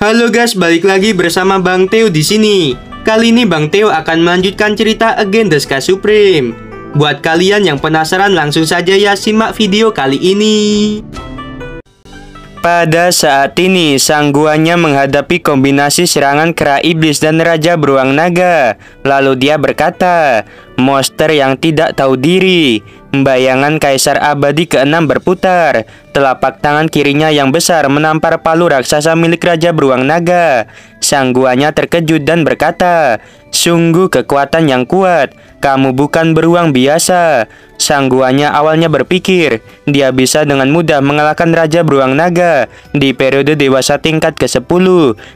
Halo guys, balik lagi bersama Bang Theo di sini. Kali ini Bang Theo akan melanjutkan cerita Again the Sky Supreme. Buat kalian yang penasaran, langsung saja ya simak video kali ini. Pada saat ini, sang guanya menghadapi kombinasi serangan kera iblis dan raja beruang naga. Lalu dia berkata, monster yang tidak tahu diri. Bayangan kaisar abadi ke-6 berputar. Telapak tangan kirinya yang besar menampar palu raksasa milik raja beruang naga. Sang guanya terkejut dan berkata, sungguh kekuatan yang kuat. Kamu bukan beruang biasa. Sang guanya awalnya berpikir dia bisa dengan mudah mengalahkan raja beruang naga di periode dewasa tingkat ke-10.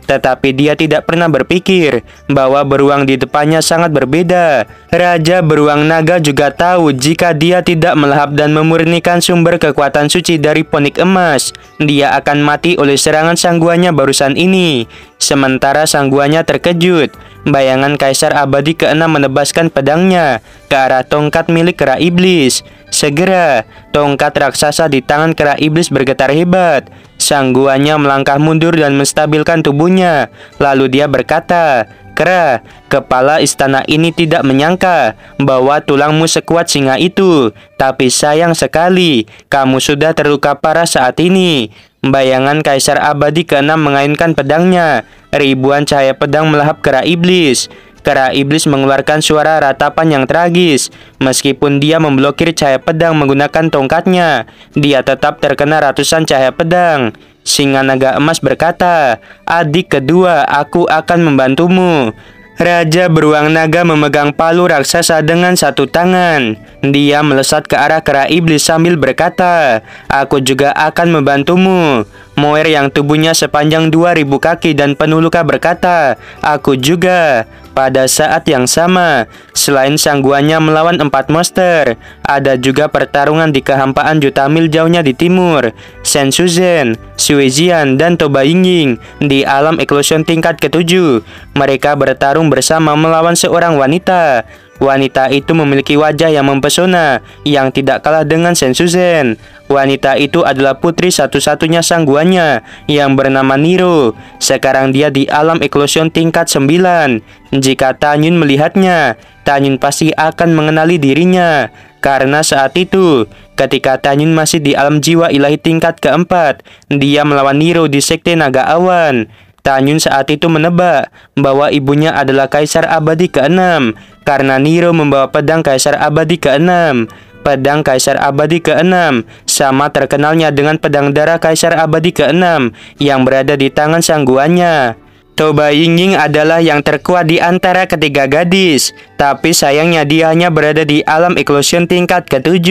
Tetapi dia tidak pernah berpikir bahwa beruang di depannya sangat berbeda. Raja beruang naga juga tahu jika dia tidak melahap dan memurnikan sumber kekuatan suci dari ponik emas, dia akan mati oleh serangan sang guanya barusan ini. Sementara sang guanya terkejut. Bayangan kaisar abadi ke-6 menebaskan pedangnya ke arah tongkat milik kera iblis. Segera, tongkat raksasa di tangan kera iblis bergetar hebat. Sang guanya melangkah mundur dan menstabilkan tubuhnya. Lalu dia berkata, kera, kepala istana ini tidak menyangka bahwa tulangmu sekuat singa itu. Tapi sayang sekali, kamu sudah terluka parah saat ini. Bayangan kaisar abadi ke-6 mengainkan pedangnya. Ribuan cahaya pedang melahap kera iblis. Kera iblis mengeluarkan suara ratapan yang tragis. Meskipun dia memblokir cahaya pedang menggunakan tongkatnya, dia tetap terkena ratusan cahaya pedang. Singa naga emas berkata, adik kedua, aku akan membantumu. Raja beruang naga memegang palu raksasa dengan satu tangan. Dia melesat ke arah kera iblis sambil berkata, aku juga akan membantumu. Moer yang tubuhnya sepanjang 2000 kaki dan penuh luka berkata, aku juga. Pada saat yang sama, selain sang guanya melawan 4 monster, ada juga pertarungan di kehampaan juta mil jauhnya di timur. Sensuzen, Suezian, dan Toba Yingying di alam eklosion tingkat ke-7. Mereka bertarung bersama melawan seorang wanita. Wanita itu memiliki wajah yang mempesona, yang tidak kalah dengan Sensuzen. Wanita itu adalah putri satu-satunya sang guanya, yang bernama Niro. Sekarang dia di alam eklosion tingkat 9. Jika Tanyun melihatnya, Tanyun pasti akan mengenali dirinya. Karena saat itu, ketika Tanyun masih di alam jiwa ilahi tingkat ke-4, dia melawan Niro di sekte naga awan. Tanyun saat itu menebak bahwa ibunya adalah kaisar abadi ke-6 karena Niro membawa pedang kaisar abadi ke-6. Pedang kaisar abadi ke-6 sama terkenalnya dengan pedang darah kaisar abadi ke-6 yang berada di tangan sang guanya. Toba Yingying adalah yang terkuat di antara ketiga gadis, tapi sayangnya dia hanya berada di alam eklosion tingkat ke-7.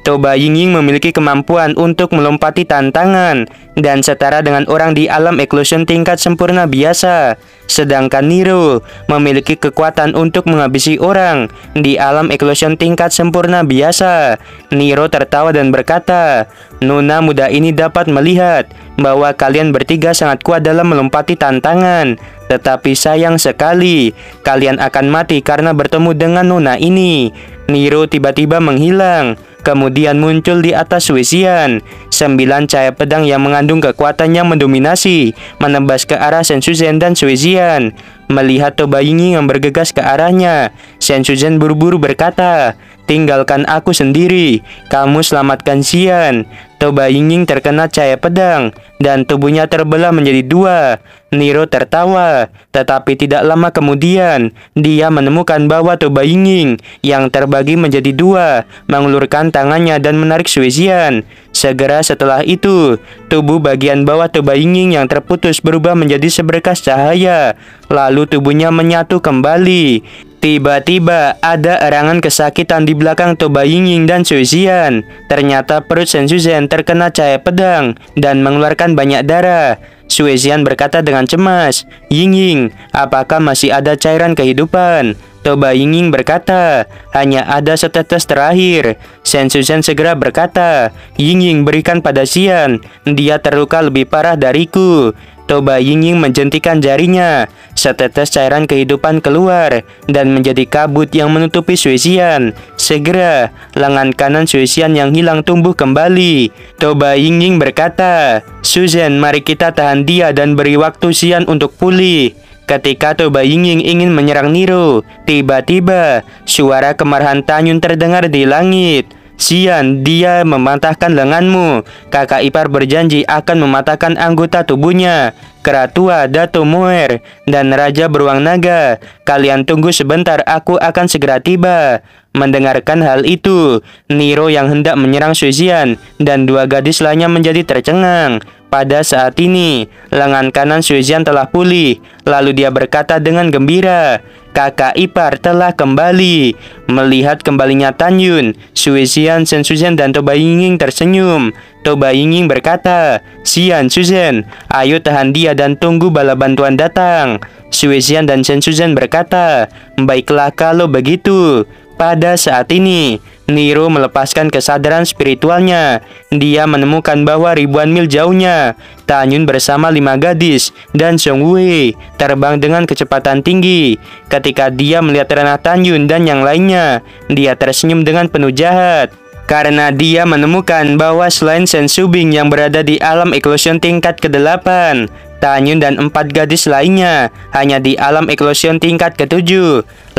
Toba Yingying memiliki kemampuan untuk melompati tantangan dan setara dengan orang di alam eklosion tingkat sempurna biasa. Sedangkan Niro memiliki kekuatan untuk menghabisi orang di alam eklosion tingkat sempurna biasa. Niro tertawa dan berkata, nona muda ini dapat melihat bahwa kalian bertiga sangat kuat dalam melompati tantangan. Tetapi sayang sekali, kalian akan mati karena bertemu dengan nona ini. Niro tiba-tiba menghilang. Kemudian muncul di atas Suezian. 9 cahaya pedang yang mengandung kekuatan yang mendominasi menembas ke arah Sensuzen dan Suezian. Melihat Toba Yingying yang bergegas ke arahnya, Sensuzen buru-buru berkata, tinggalkan aku sendiri, kamu selamatkan Xian. Toba Yingying terkena cahaya pedang dan tubuhnya terbelah menjadi 2. Niro tertawa, tetapi tidak lama kemudian dia menemukan bahwa Toba Yingying yang terbagi menjadi 2 mengulurkan tangannya dan menarik Suezian. Segera setelah itu, tubuh bagian bawah Toba Yingying yang terputus berubah menjadi seberkas cahaya. Lalu tubuhnya menyatu kembali. Tiba-tiba ada erangan kesakitan di belakang Toba Yingying dan Suezian. Ternyata perut Sensuzen terkena cahaya pedang dan mengeluarkan banyak darah. Suezian berkata dengan cemas, Yingying, apakah masih ada cairan kehidupan? Toba Yingying berkata, hanya ada setetes terakhir. Sensuzen segera berkata, Yingying, berikan pada Xian, dia terluka lebih parah dariku. Toba Ying menjentikan jarinya. Setetes cairan kehidupan keluar dan menjadi kabut yang menutupi Suezian. Segera, lengan kanan Suezian yang hilang tumbuh kembali. Toba Ying berkata, "Susan, mari kita tahan dia dan beri waktu Xian untuk pulih." Ketika Toba Ying ingin menyerang Nero, tiba-tiba suara kemarahan Tanyun terdengar di langit. "Xian, dia mematahkan lenganmu. Kakak ipar berjanji akan mematahkan anggota tubuhnya. Keratua, Dato Moer, dan Raja Beruang Naga. Kalian tunggu sebentar, aku akan segera tiba." Mendengarkan hal itu, Nero yang hendak menyerang Suezian dan dua gadis lainnya menjadi tercengang. Pada saat ini, lengan kanan Suezian telah pulih. Lalu dia berkata dengan gembira, "Kakak ipar telah kembali." Melihat kembalinya Tanyun, Suezian, Sensuzen, dan Toba Ying tersenyum. Toba Ying berkata, "Xian, Susan, ayo tahan dia dan tunggu bala bantuan datang." Suezian dan Sensuzen berkata, "Baiklah kalau begitu." Pada saat ini, Nero melepaskan kesadaran spiritualnya. Dia menemukan bahwa ribuan mil jauhnya, Tanyun bersama 5 gadis dan Song Wei terbang dengan kecepatan tinggi. Ketika dia melihat ranah Tanyun dan yang lainnya, dia tersenyum dengan penuh jahat. Karena dia menemukan bahwa selain Shen Shubing yang berada di alam eklosion tingkat ke-8, Tanyun dan 4 gadis lainnya hanya di alam eklosion tingkat ke-7.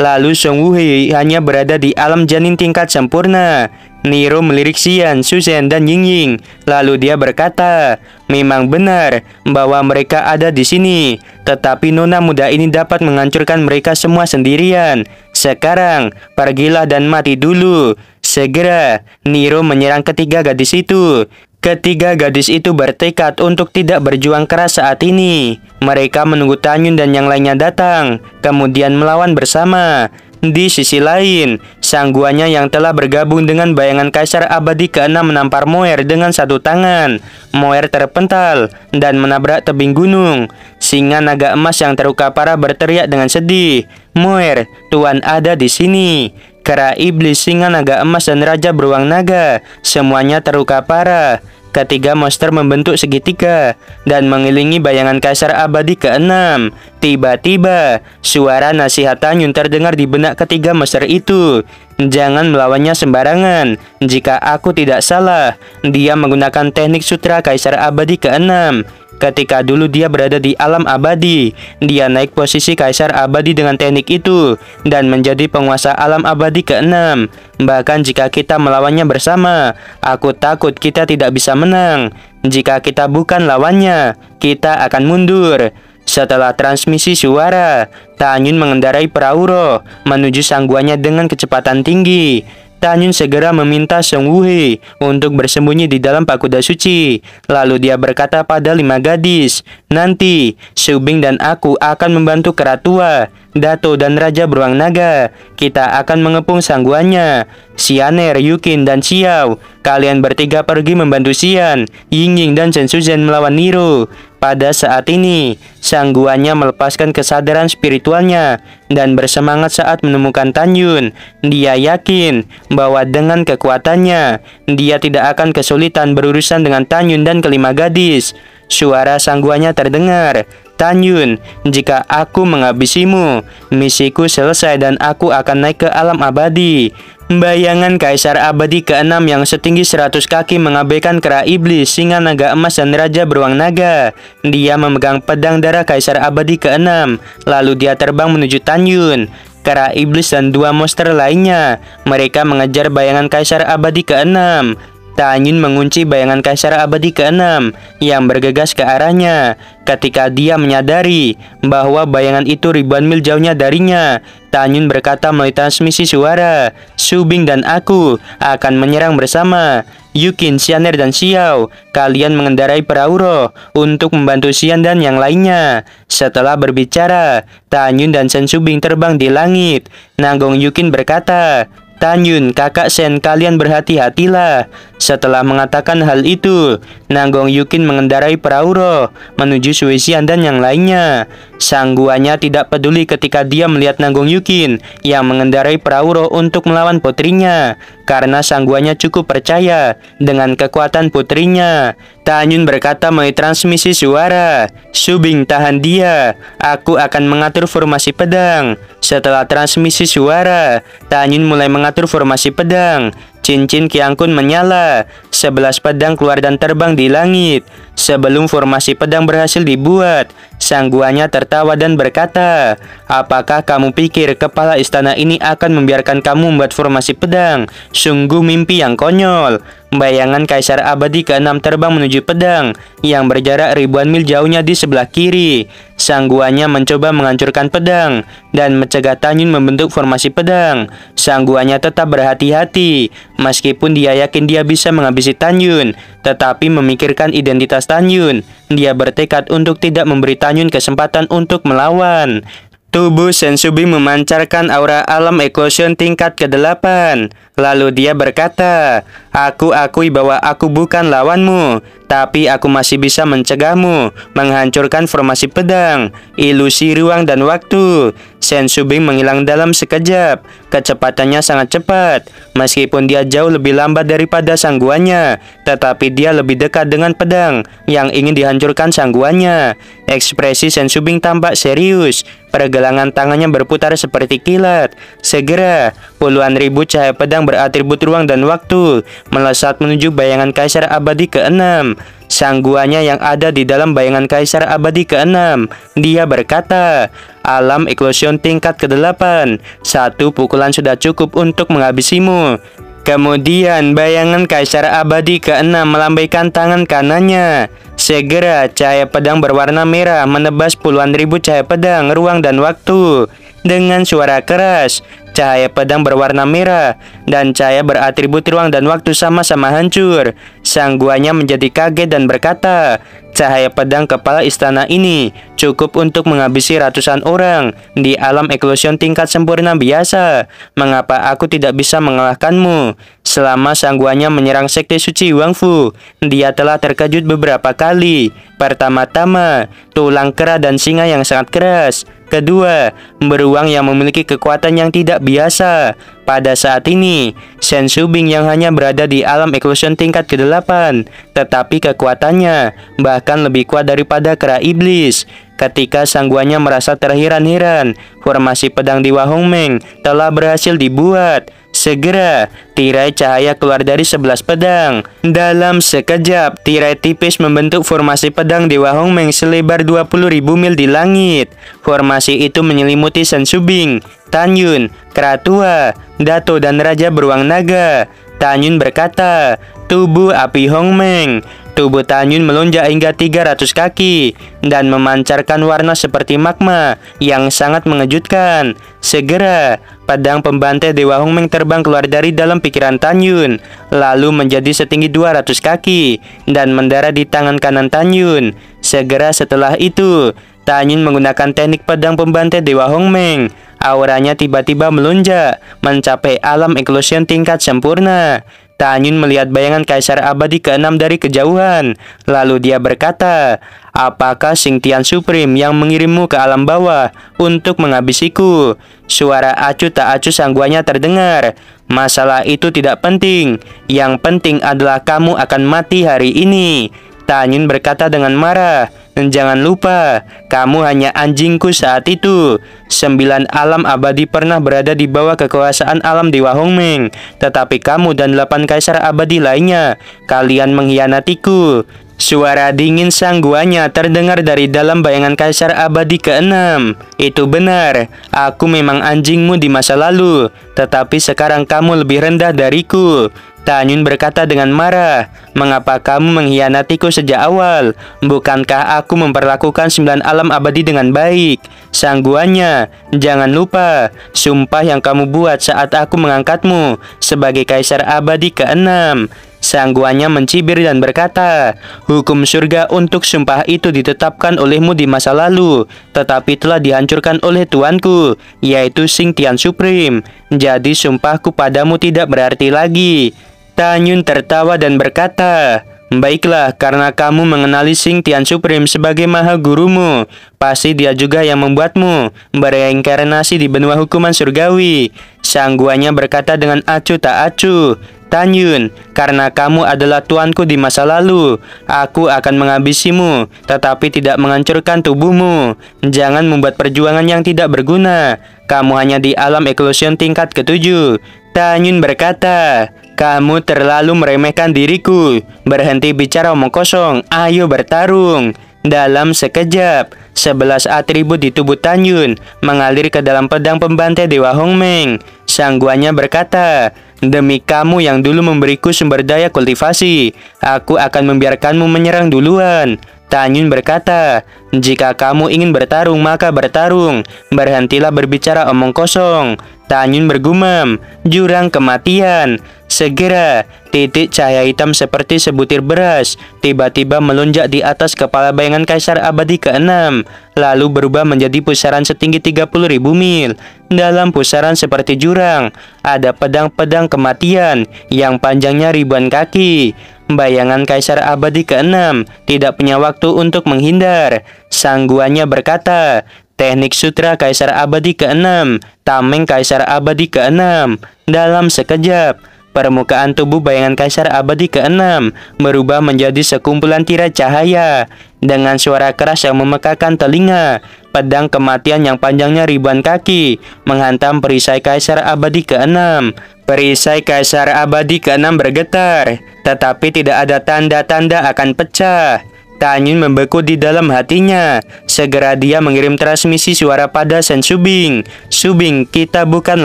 Lalu Song Wei hanya berada di alam janin tingkat sempurna. Nero melirik Xian, Susan, dan Ying. Lalu dia berkata, "Memang benar bahwa mereka ada di sini, tetapi nona muda ini dapat menghancurkan mereka semua sendirian. Sekarang, pergilah dan mati dulu." Segera, Nero menyerang ketiga gadis itu. Ketiga gadis itu bertekad untuk tidak berjuang keras saat ini. Mereka menunggu Tanyun dan yang lainnya datang, kemudian melawan bersama. Di sisi lain, sang guanya yang telah bergabung dengan bayangan Kaisar Abadi ke-6 menampar Moer dengan satu tangan. Moer terpental dan menabrak tebing gunung. Singa naga emas yang terluka parah berteriak dengan sedih, "Moer, Tuan ada di sini." Kera iblis, singa naga emas, dan Raja Beruang Naga semuanya terluka parah. Ketiga monster membentuk segitiga dan mengelilingi bayangan Kaisar Abadi ke-6. Tiba-tiba, suara nasihat Tanyun terdengar di benak ketiga monster itu. "Jangan melawannya sembarangan. Jika aku tidak salah, dia menggunakan teknik sutra Kaisar Abadi ke-6. Ketika dulu dia berada di alam abadi, dia naik posisi Kaisar Abadi dengan teknik itu dan menjadi penguasa alam abadi ke-6. Bahkan jika kita melawannya bersama, aku takut kita tidak bisa menang. Jika kita bukan lawannya, kita akan mundur." Setelah transmisi suara, Tanyun mengendarai perahu roh menuju sang guanya dengan kecepatan tinggi. Tanyun segera meminta Song Wei untuk bersembunyi di dalam pagoda suci. Lalu dia berkata pada 5 gadis, "Nanti, Shubing dan aku akan membantu Keratua, Dato, dan Raja Beruang Naga. Kita akan mengepung sang guanya. Xianer, Yukin, dan Xiao, kalian bertiga pergi membantu Xian, Ying, dan Shen Shuzhen melawan Nero." Pada saat ini, sang guanya melepaskan kesadaran spiritualnya dan bersemangat saat menemukan Tanyun. Dia yakin bahwa dengan kekuatannya, dia tidak akan kesulitan berurusan dengan Tanyun dan kelima gadis. Suara sang guanya terdengar, "Tanyun, jika aku menghabisimu, misiku selesai dan aku akan naik ke alam abadi." Bayangan Kaisar Abadi ke-6 yang setinggi 100 kaki mengabaikan kera iblis, singa naga emas, dan Raja Beruang Naga. Dia memegang pedang darah Kaisar Abadi ke-6. Lalu dia terbang menuju Tanyun. Kera iblis dan 2 monster lainnya, mereka mengejar bayangan Kaisar Abadi ke-6. Tanyun mengunci bayangan Kaisar Abadi ke-6 yang bergegas ke arahnya. Ketika dia menyadari bahwa bayangan itu ribuan mil jauhnya darinya, Tanyun berkata melalui transmisi suara, "Shubing dan aku akan menyerang bersama. Yukin, Xianer, dan Xiao, kalian mengendarai perahu roh untuk membantu Xian dan yang lainnya." Setelah berbicara, Tanyun dan Shen Shubing terbang di langit. Nanggong Yukin berkata, "Tanyun, kakak Shen, kalian berhati-hatilah." Setelah mengatakan hal itu, Nanggong Yukin mengendarai perahu roh menuju Suezian dan yang lainnya. Sang guanya tidak peduli ketika dia melihat Nanggong Yukin yang mengendarai perahu roh untuk melawan putrinya, karena sang guanya cukup percaya dengan kekuatan putrinya. Tanyun berkata melalui transmisi suara. Subing, tahan dia. Aku akan mengatur formasi pedang. Setelah transmisi suara, Tanyun mulai mengatur formasi pedang. Cincin Qiang Kun menyala. 11 pedang keluar dan terbang di langit. Sebelum formasi pedang berhasil dibuat, sang guanya tertawa dan berkata, "Apakah kamu pikir kepala istana ini akan membiarkan kamu membuat formasi pedang? Sungguh mimpi yang konyol." Bayangan Kaisar Abadi ke-6 terbang menuju pedang yang berjarak ribuan mil jauhnya di sebelah kiri. Sang guanya mencoba menghancurkan pedang dan mencegah Tanyun membentuk formasi pedang. Sang guanya tetap berhati-hati. Meskipun dia yakin dia bisa menghabisi Tanyun, tetapi memikirkan identitas Tanyun, dia bertekad untuk tidak memberi Tanyun kesempatan untuk melawan. Tubuh Shen Subing memancarkan aura alam eklosion tingkat ke-8. Lalu dia berkata, "Aku akui bahwa aku bukan lawanmu, tapi aku masih bisa mencegahmu, menghancurkan formasi pedang, ilusi ruang dan waktu." Shen Subing menghilang dalam sekejap. Kecepatannya sangat cepat. Meskipun dia jauh lebih lambat daripada sang guanya, tetapi dia lebih dekat dengan pedang yang ingin dihancurkan sang guanya. Ekspresi Shen Subing tampak serius. Pergelangan tangannya berputar seperti kilat. Segera, puluhan ribu cahaya pedang beratribut ruang dan waktu melesat menuju bayangan Kaisar Abadi ke-6. Sang guanya yang ada di dalam bayangan Kaisar Abadi ke-6. Dia berkata, "Alam eklosion tingkat ke-8. Satu pukulan sudah cukup untuk menghabisimu." Kemudian bayangan Kaisar Abadi ke-6 melambaikan tangan kanannya. Segera cahaya pedang berwarna merah menebas puluhan ribu cahaya pedang, ruang dan waktu. Dengan suara keras, cahaya pedang berwarna merah dan cahaya beratribut ruang dan waktu sama-sama hancur. Sang guanya menjadi kaget dan berkata, "Cahaya pedang kepala istana ini cukup untuk menghabisi ratusan orang di alam eklosion tingkat sempurna biasa. Mengapa aku tidak bisa mengalahkanmu?" Selama sang guanya menyerang sekte suci Wangfu, dia telah terkejut beberapa kali. Pertama-tama, tulang kera dan singa yang sangat keras. Kedua, beruang yang memiliki kekuatan yang tidak biasa. Pada saat ini, Shen Subing yang hanya berada di alam eklosion tingkat ke-8, tetapi kekuatannya bahkan lebih kuat daripada kera iblis. Ketika sang guanya merasa terheran-heran, formasi pedang Dewa Hongmeng telah berhasil dibuat. Segera, tirai cahaya keluar dari 11 pedang. Dalam sekejap, tirai tipis membentuk formasi pedang Dewa Hongmeng selebar 20.000 mil di langit. Formasi itu menyelimuti Shen Subing, Tanyun, Kratua, Dato dan Raja Beruang Naga. Tanyun berkata, "Tubuh api Hongmeng." Tubuh Tanyun melonjak hingga 300 kaki dan memancarkan warna seperti magma yang sangat mengejutkan. Segera, pedang pembantai Dewa Hongmeng terbang keluar dari dalam pikiran Tanyun, lalu menjadi setinggi 200 kaki dan mendarat di tangan kanan Tanyun. Segera setelah itu, Tanyun menggunakan teknik pedang pembantai Dewa Hongmeng. Auranya tiba-tiba melonjak, mencapai alam eklosion tingkat sempurna. Tanyun melihat bayangan Kaisar Abadi ke-6 dari kejauhan. Lalu dia berkata, "Apakah Xingtian Supreme yang mengirimmu ke alam bawah untuk menghabisiku?" Suara acuh tak acuh sang guanya terdengar. "Masalah itu tidak penting. Yang penting adalah kamu akan mati hari ini." Tanyun berkata dengan marah, "Jangan lupa, kamu hanya anjingku saat itu. 9 alam abadi pernah berada di bawah kekuasaan alam Dewa Hongmeng, tetapi kamu dan 8 kaisar abadi lainnya, kalian mengkhianatiku." Suara dingin sang guanya terdengar dari dalam bayangan Kaisar Abadi ke-6. "Itu benar, aku memang anjingmu di masa lalu, tetapi sekarang kamu lebih rendah dariku." Tanyun berkata dengan marah, "Mengapa kamu mengkhianatiku sejak awal? Bukankah aku memperlakukan 9 alam abadi dengan baik?" Sang guanya, "Jangan lupa, sumpah yang kamu buat saat aku mengangkatmu sebagai Kaisar Abadi ke-6. Sang guanya mencibir dan berkata, "Hukum surga untuk sumpah itu ditetapkan olehmu di masa lalu, tetapi telah dihancurkan oleh tuanku, yaitu Xingtian Supreme. Jadi sumpahku padamu tidak berarti lagi." Tanyun tertawa dan berkata, "Baiklah, karena kamu mengenali Xingtian Supreme sebagai maha gurumu, pasti dia juga yang membuatmu bereinkarnasi di benua hukuman surgawi." Sang guanya berkata dengan acuh tak acuh, Tanyun, karena kamu adalah tuanku di masa lalu, aku akan menghabisimu, tetapi tidak menghancurkan tubuhmu. Jangan membuat perjuangan yang tidak berguna. Kamu hanya di alam eklusion tingkat ke-7. Tanyun berkata, kamu terlalu meremehkan diriku. Berhenti bicara omong kosong, ayo bertarung. Dalam sekejap, 11 atribut di tubuh Tanyun mengalir ke dalam pedang pembantai Dewa Hongmeng. Sang guanya berkata, demi kamu yang dulu memberiku sumber daya kultivasi, aku akan membiarkanmu menyerang duluan. Tanyun berkata, jika kamu ingin bertarung, maka bertarung. Berhentilah berbicara omong kosong. Tanyun bergumam, jurang kematian. Segera, titik cahaya hitam seperti sebutir beras tiba-tiba melonjak di atas kepala bayangan Kaisar Abadi ke-6, lalu berubah menjadi pusaran setinggi 30.000 mil. Dalam pusaran seperti jurang, ada pedang-pedang kematian yang panjangnya ribuan kaki. Bayangan Kaisar Abadi ke-6 tidak punya waktu untuk menghindar. Sang guanya berkata, teknik sutra Kaisar Abadi ke-6, tameng Kaisar Abadi ke-6. Dalam sekejap, permukaan tubuh bayangan Kaisar Abadi ke-6 berubah menjadi sekumpulan tirai cahaya. Dengan suara keras yang memekakan telinga, pedang kematian yang panjangnya ribuan kaki menghantam perisai Kaisar Abadi ke-6. Perisai Kaisar Abadi ke-6 bergetar, tetapi tidak ada tanda-tanda akan pecah. Tanyun membeku di dalam hatinya. Segera dia mengirim transmisi suara pada Sen Subing. Subing, kita bukan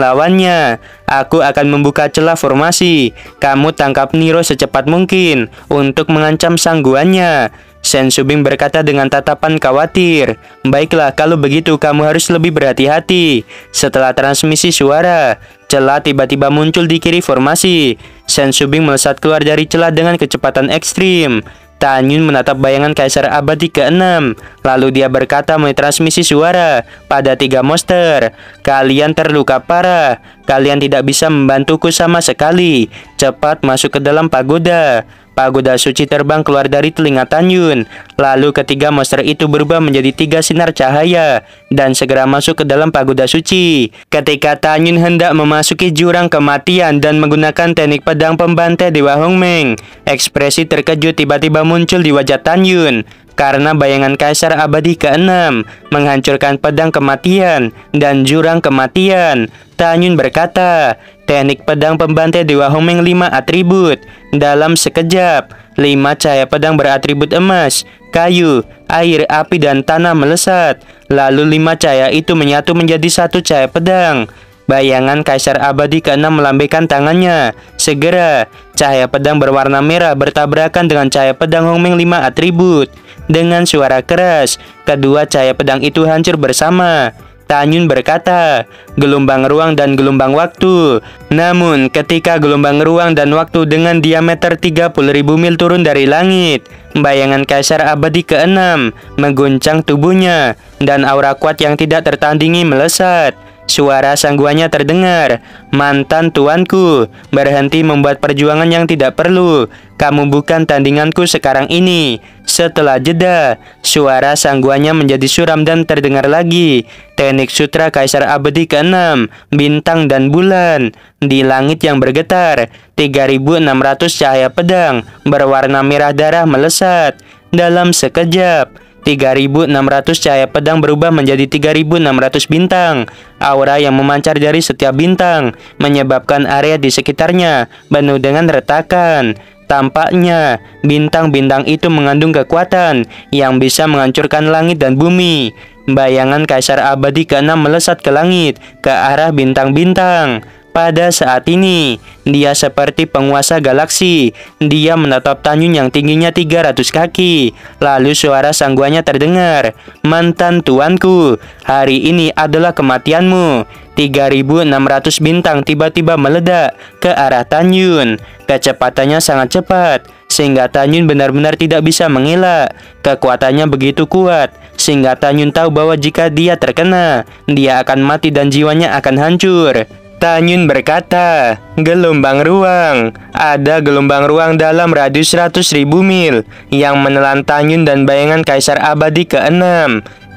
lawannya. Aku akan membuka celah formasi. Kamu tangkap Niro secepat mungkin untuk mengancam sangguannya. Sen Subing berkata dengan tatapan khawatir. Baiklah, kalau begitu kamu harus lebih berhati-hati. Setelah transmisi suara, celah tiba-tiba muncul di kiri formasi. Sen Subing melesat keluar dari celah dengan kecepatan ekstrim. Tanyun menatap bayangan Kaisar Abadi ke-6. Lalu dia berkata melalui transmisi suara pada 3 monster, kalian terluka parah. Kalian tidak bisa membantuku sama sekali. Cepat masuk ke dalam pagoda. Pagoda suci terbang keluar dari telinga Tanyun. Lalu ketiga monster itu berubah menjadi 3 sinar cahaya dan segera masuk ke dalam pagoda suci. Ketika Tanyun hendak memasuki jurang kematian dan menggunakan teknik pedang pembantai Dewa Hongmeng, ekspresi terkejut tiba-tiba muncul di wajah Tanyun. Karena bayangan Kaisar Abadi ke-6 menghancurkan pedang kematian dan jurang kematian. Tanyun berkata, teknik pedang pembantai Dewa Hongmeng 5 atribut. Dalam sekejap, 5 cahaya pedang beratribut emas, kayu, air, api, dan tanah melesat. Lalu 5 cahaya itu menyatu menjadi 1 cahaya pedang. Bayangan Kaisar Abadi ke-6 melambaikan tangannya. Segera, cahaya pedang berwarna merah bertabrakan dengan cahaya pedang Hongmeng 5 atribut. Dengan suara keras, kedua cahaya pedang itu hancur bersama. Tanyun berkata, gelombang ruang dan gelombang waktu. Namun, ketika gelombang ruang dan waktu dengan diameter 30.000 mil turun dari langit, bayangan Kaisar Abadi ke-6 mengguncang tubuhnya dan aura kuat yang tidak tertandingi melesat. Suara sangguannya terdengar, mantan tuanku, berhenti membuat perjuangan yang tidak perlu. Kamu bukan tandinganku sekarang ini. Setelah jeda, suara sangguannya menjadi suram dan terdengar lagi. Teknik sutra Kaisar Abadi ke-6, bintang dan bulan. Di langit yang bergetar, 3.600 cahaya pedang berwarna merah darah melesat. Dalam sekejap, 3.600 cahaya pedang berubah menjadi 3.600 bintang. Aura yang memancar dari setiap bintang menyebabkan area di sekitarnya penuh dengan retakan. Tampaknya bintang-bintang itu mengandung kekuatan yang bisa menghancurkan langit dan bumi. Bayangan Kaisar Abadi ke-6 melesat ke langit ke arah bintang-bintang. Pada saat ini, dia seperti penguasa galaksi. Dia menatap Tanyun yang tingginya 300 kaki. Lalu suara sangguannya terdengar. Mantan tuanku, hari ini adalah kematianmu. 3.600 bintang tiba-tiba meledak ke arah Tanyun. Kecepatannya sangat cepat, sehingga Tanyun benar-benar tidak bisa mengelak. Kekuatannya begitu kuat, sehingga Tanyun tahu bahwa jika dia terkena, dia akan mati dan jiwanya akan hancur. Tanyun berkata, gelombang ruang. Ada gelombang ruang dalam radius 100.000 mil yang menelan Tanyun dan bayangan Kaisar Abadi ke-6.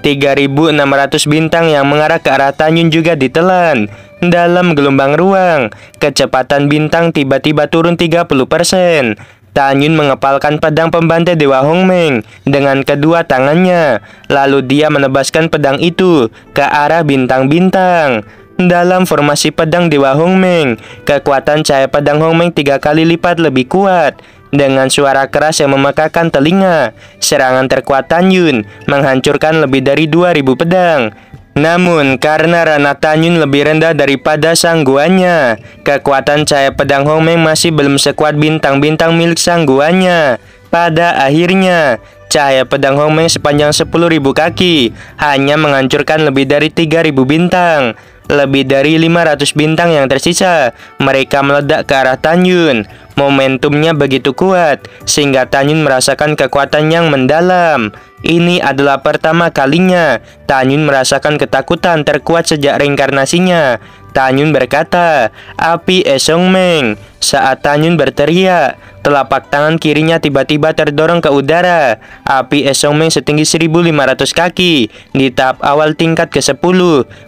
3.600 bintang yang mengarah ke arah Tanyun juga ditelan. Dalam gelombang ruang, kecepatan bintang tiba-tiba turun 30%. Tanyun mengepalkan pedang pembantai Dewa Hongmeng dengan kedua tangannya. Lalu dia menebaskan pedang itu ke arah bintang-bintang. Dalam formasi pedang Dewa Hongmeng, kekuatan cahaya pedang Hongmeng 3 kali lipat lebih kuat. Dengan suara keras yang memekakan telinga, serangan terkuat Tanyun menghancurkan lebih dari 2000 pedang. Namun, karena ranah Tanyun lebih rendah daripada sangguannya, kekuatan cahaya pedang Hongmeng masih belum sekuat bintang-bintang milik sangguannya. Pada akhirnya, cahaya pedang Hongmeng sepanjang 10.000 kaki hanya menghancurkan lebih dari 3.000 bintang. Lebih dari 500 bintang yang tersisa, mereka meledak ke arah Tanyun. Momentumnya begitu kuat, sehingga Tanyun merasakan kekuatan yang mendalam. Ini adalah pertama kalinya Tanyun merasakan ketakutan terkuat sejak reinkarnasinya. Tanyun berkata, "Api Esongmeng." Saat Tanyun berteriak, telapak tangan kirinya tiba-tiba terdorong ke udara. Api Esongmeng setinggi 1.500 kaki di tahap awal tingkat ke-10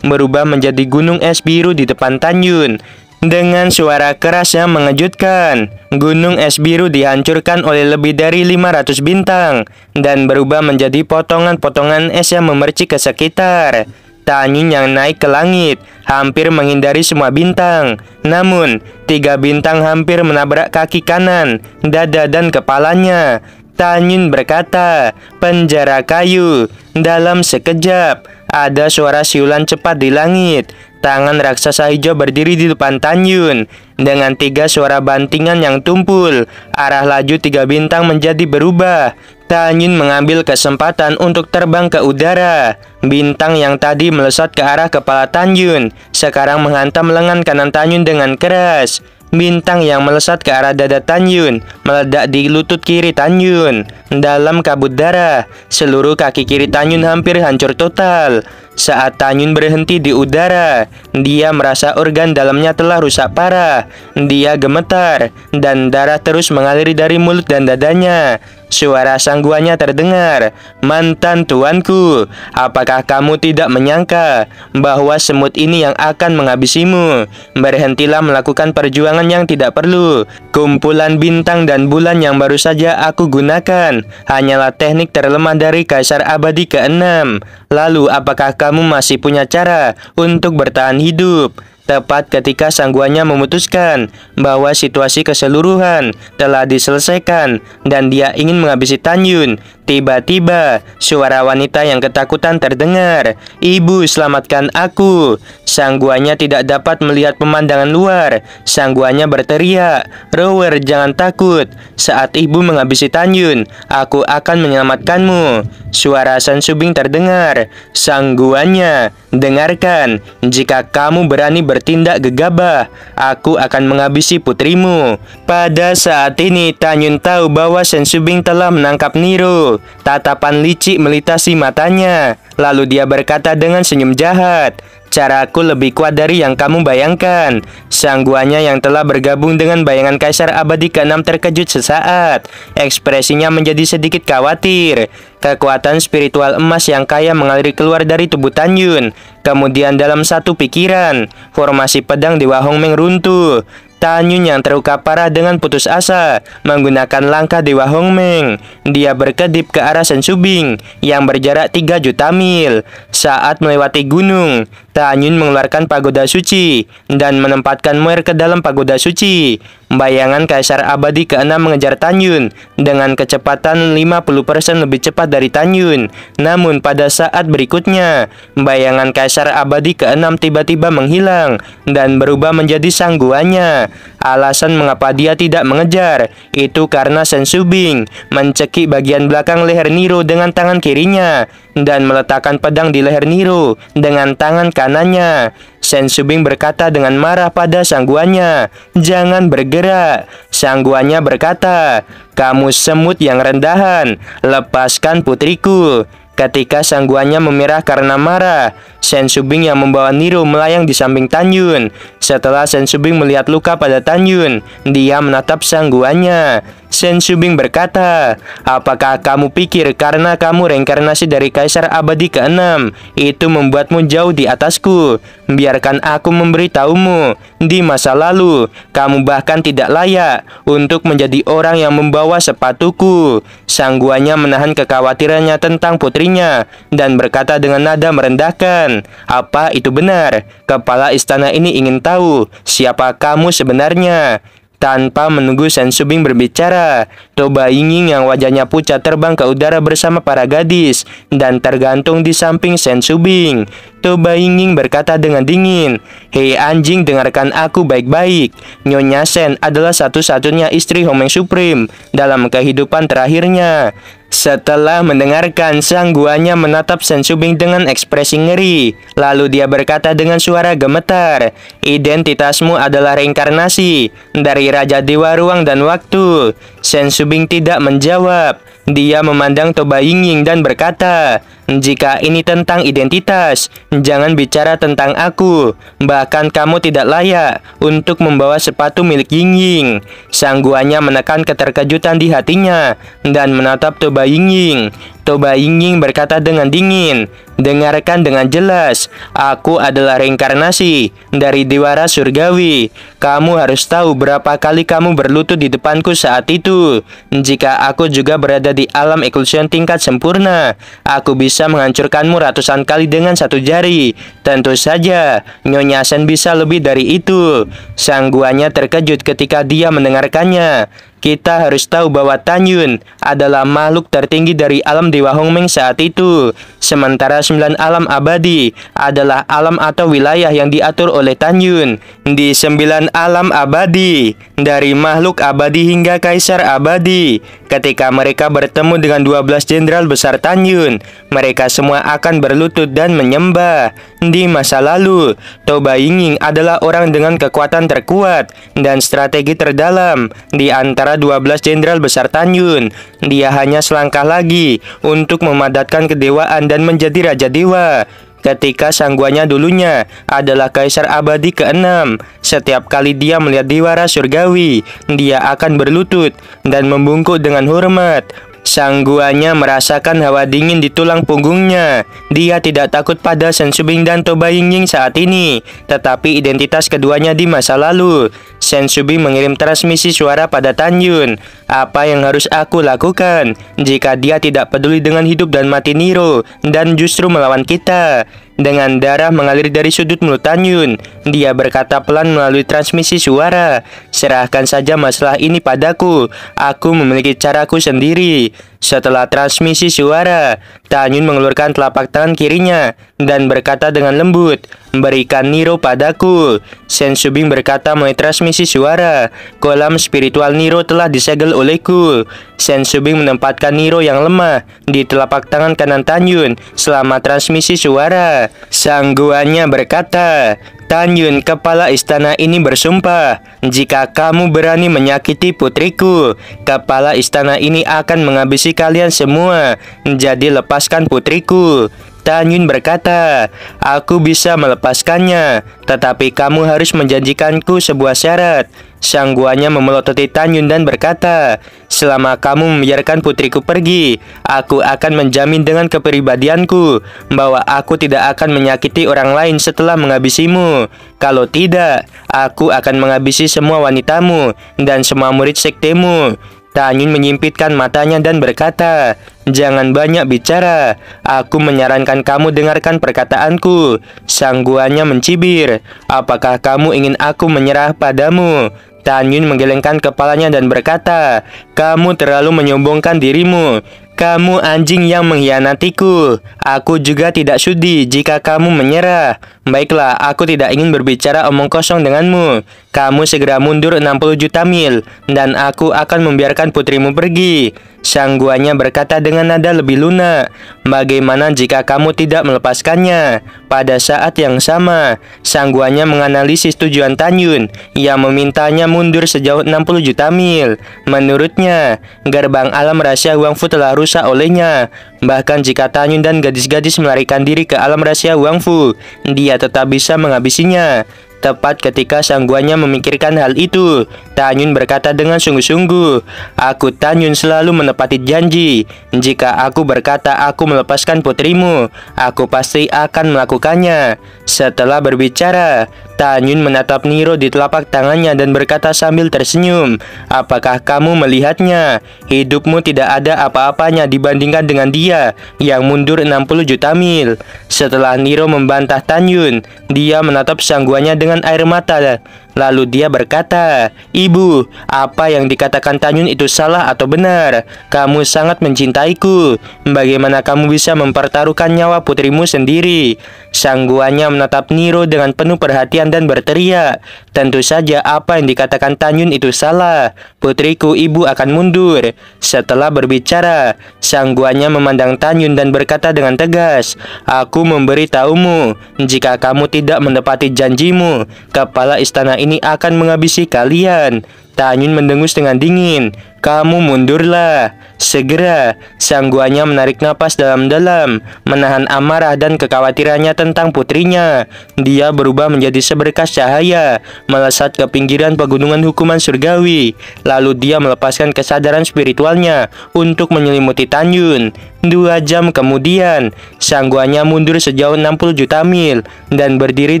berubah menjadi gunung es biru di depan Tanyun. Dengan suara keras yang mengejutkan, gunung es biru dihancurkan oleh lebih dari 500 bintang dan berubah menjadi potongan-potongan es yang memercik ke sekitar. Tanyun yang naik ke langit hampir menghindari semua bintang. Namun, 3 bintang hampir menabrak kaki kanan, dada dan kepalanya. Tanyun berkata, "Penjara kayu." Dalam sekejap, ada suara siulan cepat di langit. Tangan raksasa hijau berdiri di depan Tanyun. Dengan 3 suara bantingan yang tumpul, arah laju 3 bintang menjadi berubah. Tanyun mengambil kesempatan untuk terbang ke udara. Bintang yang tadi melesat ke arah kepala Tanyun sekarang menghantam lengan kanan Tanyun dengan keras. Bintang yang melesat ke arah dada Tanyun meledak di lutut kiri Tanyun. Dalam kabut darah, seluruh kaki kiri Tanyun hampir hancur total. Saat Tanyun berhenti di udara, dia merasa organ dalamnya telah rusak parah. Dia gemetar, dan darah terus mengalir dari mulut dan dadanya. Suara sangguannya terdengar, "Mantan tuanku, apakah kamu tidak menyangka bahwa semut ini yang akan menghabisimu? Berhentilah melakukan perjuangan yang tidak perlu. Kumpulan bintang dan bulan yang baru saja aku gunakan hanyalah teknik terlemah dari Kaisar Abadi ke-6. Lalu apakah kamu masih punya cara untuk bertahan hidup?" Tepat ketika sangguannya memutuskan bahwa situasi keseluruhan telah diselesaikan dan dia ingin menghabisi Tanyun, tiba-tiba suara wanita yang ketakutan terdengar, "Ibu, selamatkan aku." Sangguannya tidak dapat melihat pemandangan luar. Sangguannya berteriak, "Rower, jangan takut. Saat ibu menghabisi Tanyun, aku akan menyelamatkanmu." Suara San Subing terdengar. Sangguannya, "Dengarkan, jika kamu berani bertindak gegabah, aku akan menghabisi putrimu." Pada saat ini, Tanyun tahu bahwa San Subing telah menangkap Nero. Tatapan licik melintasi matanya. Lalu dia berkata dengan senyum jahat, "Caraku lebih kuat dari yang kamu bayangkan." Sangguannya yang telah bergabung dengan bayangan Kaisar Abadi ke-6 terkejut sesaat. Ekspresinya menjadi sedikit khawatir. Kekuatan spiritual emas yang kaya mengalir keluar dari tubuh Tanyun. Kemudian dalam satu pikiran, formasi pedang Dewa Hongmeng runtuh. Tanyun yang terluka parah dengan putus asa menggunakan langkah Dewa Hongmeng. Dia berkedip ke arah San Subing yang berjarak 3 juta mil. Saat melewati gunung, Tanyun mengeluarkan pagoda suci dan menempatkan Moer ke dalam pagoda suci. Bayangan Kaisar Abadi ke-6 mengejar Tanyun dengan kecepatan 50% lebih cepat dari Tanyun. Namun pada saat berikutnya, bayangan Kaisar Abadi ke-6 tiba-tiba menghilang dan berubah menjadi sangguannya. Alasan mengapa dia tidak mengejar itu karena San Subing mencekik bagian belakang leher Nero dengan tangan kirinya dan meletakkan pedang di leher Nero dengan tangan kanannya. San Subing berkata dengan marah pada sangguannya, "Jangan bergerak." Sangguannya berkata, "Kamu semut yang rendahan, lepaskan putriku." Ketika sang guanya memerah karena marah, Sen Subing yang membawa Nero melayang di samping Tan Yun. Setelah Sen Subing melihat luka pada Tan Yun, dia menatap sang guanya. Sen Subing berkata, "Apakah kamu pikir karena kamu reinkarnasi dari Kaisar Abadi ke-6, itu membuatmu jauh di atasku? Biarkan aku memberitahumu, di masa lalu, kamu bahkan tidak layak untuk menjadi orang yang membawa sepatuku." Sang guanya menahan kekhawatirannya tentang putrinya dan berkata dengan nada merendahkan, "Apa itu benar? Kepala istana ini ingin tahu siapa kamu sebenarnya." Tanpa menunggu Sen Subing berbicara, Toba Yingying yang wajahnya pucat terbang ke udara bersama para gadis dan tergantung di samping Sen Subing. Toba Yingying berkata dengan dingin, "Hei anjing, dengarkan aku baik-baik. Nyonya Sen adalah satu-satunya istri Homeng Supreme dalam kehidupan terakhirnya." Setelah mendengarkan, sang guanya menatap Sen Subing dengan ekspresi ngeri. Lalu dia berkata dengan suara gemetar, "Identitasmu adalah reinkarnasi dari Raja Dewa Ruang dan Waktu." Sen Subing tidak menjawab. Dia memandang Toba Yingying dan berkata, "Jika ini tentang identitas, jangan bicara tentang aku. Bahkan kamu tidak layak untuk membawa sepatu milik Yingying." Sang guanya menekan keterkejutan di hatinya dan menatap Toba Yingying. Toba Yingying berkata dengan dingin, "Dengarkan dengan jelas, aku adalah reinkarnasi dari Dewara Surgawi. Kamu harus tahu berapa kali kamu berlutut di depanku saat itu. Jika aku juga berada di alam eklusion tingkat sempurna, aku bisa menghancurkanmu ratusan kali dengan satu jari. Tentu saja, Nyonya Sen bisa lebih dari itu." Sang guanya terkejut ketika dia mendengarkannya. Kita harus tahu bahwa Tan Yun adalah makhluk tertinggi dari alam Dewa Hongmeng saat itu. Sementara 9 alam abadi adalah alam atau wilayah yang diatur oleh Tan Yun. Di 9 alam abadi, dari makhluk abadi hingga kaisar abadi, ketika mereka bertemu dengan 12 jenderal besar Tan Yun, mereka semua akan berlutut dan menyembah. Di masa lalu, Toba Yingying adalah orang dengan kekuatan terkuat dan strategi terdalam di antara 12 jenderal besar Tan Yun. Dia hanya selangkah lagi untuk memadatkan kedewaan dan menjadi Raja Dewa. Ketika sang guanya dulunya adalah Kaisar Abadi ke-6, setiap kali dia melihat Dewara Surgawi, dia akan berlutut dan membungkuk dengan hormat. Sang guanya merasakan hawa dingin di tulang punggungnya. Dia tidak takut pada Sen Subing dan Toba Yingying saat ini, tetapi identitas keduanya di masa lalu. Sen Subing mengirim transmisi suara pada Tan Yun. Apa yang harus aku lakukan jika dia tidak peduli dengan hidup dan mati Nero dan justru melawan kita? Dengan darah mengalir dari sudut mulut Tan Yun, dia berkata pelan melalui transmisi suara, "Serahkan saja masalah ini padaku. Aku memiliki caraku sendiri." Setelah transmisi suara, Tan Yun mengeluarkan telapak tangan kirinya dan berkata dengan lembut, "Berikan Nero padaku." Sen Subing berkata melalui transmisi suara, "Kolam spiritual Nero telah disegel olehku." Sen Subing menempatkan Nero yang lemah di telapak tangan kanan Tan Yun selama transmisi suara. Sang guanya berkata, "Tan Yun, kepala istana ini bersumpah, jika kamu berani menyakiti putriku, kepala istana ini akan menghabisi kalian semua. Jadi lepaskan putriku." Tan Yun berkata, "Aku bisa melepaskannya, tetapi kamu harus menjanjikanku sebuah syarat." Sang guanya memelototi Tan Yun dan berkata, "Selama kamu membiarkan putriku pergi, aku akan menjamin dengan kepribadianku bahwa aku tidak akan menyakiti orang lain setelah menghabisimu. Kalau tidak, aku akan menghabisi semua wanitamu dan semua murid sektemu." Tan Yun menyimpitkan matanya dan berkata, "Jangan banyak bicara. Aku menyarankan kamu dengarkan perkataanku." Sang guanya mencibir, "Apakah kamu ingin aku menyerah padamu?" Tan Yun menggelengkan kepalanya dan berkata, "Kamu terlalu menyombongkan dirimu. Kamu anjing yang mengkhianatiku. Aku juga tidak sudi jika kamu menyerah. Baiklah, aku tidak ingin berbicara omong kosong denganmu. kamu segera mundur 60 juta mil, dan aku akan membiarkan putrimu pergi. Sang guanya berkata dengan nada lebih lunak, bagaimana jika kamu tidak melepaskannya? Pada saat yang sama, sang guanya menganalisis tujuan Tanyun yang memintanya mundur sejauh 60 juta mil. Menurutnya, gerbang alam rahasia Huangfu telah rusak olehnya. Bahkan jika Tanyun dan gadis-gadis melarikan diri ke alam rahasia Huangfu, dia tetap bisa menghabisinya. Tepat ketika sang guanya memikirkan hal itu, Tanyun berkata dengan sungguh-sungguh, aku Tanyun selalu menepati janji. Jika aku berkata aku melepaskan putrimu, aku pasti akan melakukannya. Setelah berbicara, Tanyun menatap Niro di telapak tangannya dan berkata sambil tersenyum, apakah kamu melihatnya? Hidupmu tidak ada apa-apanya dibandingkan dengan dia yang mundur 60 juta mil. Setelah Niro membantah Tanyun, dia menatap sang guanya dengan air mata. Lalu dia berkata, ibu, apa yang dikatakan Tanyun itu salah atau benar? Kamu sangat mencintaiku. Bagaimana kamu bisa mempertaruhkan nyawa putrimu sendiri? Sang guanya menatap Niro dengan penuh perhatian dan berteriak, tentu saja apa yang dikatakan Tanyun itu salah. Putriku, ibu akan mundur. Setelah berbicara, sang guanya memandang Tanyun dan berkata dengan tegas, aku memberitahumu, jika kamu tidak menepati janjimu, kepala istana ini akan menghabisi kalian. Tanyun mendengus dengan dingin. Kamu mundurlah. Segera, sang guanya menarik napas dalam-dalam, menahan amarah dan kekhawatirannya tentang putrinya. Dia berubah menjadi seberkas cahaya, melesat ke pinggiran pegunungan hukuman surgawi. Lalu dia melepaskan kesadaran spiritualnya untuk menyelimuti Tanyun. 2 jam kemudian, sang guanya mundur sejauh 60 juta mil dan berdiri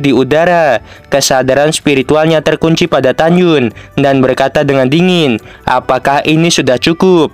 di udara. Kesadaran spiritualnya terkunci pada Tanyun dan berkata dengan dingin, apakah ini sudah cukup?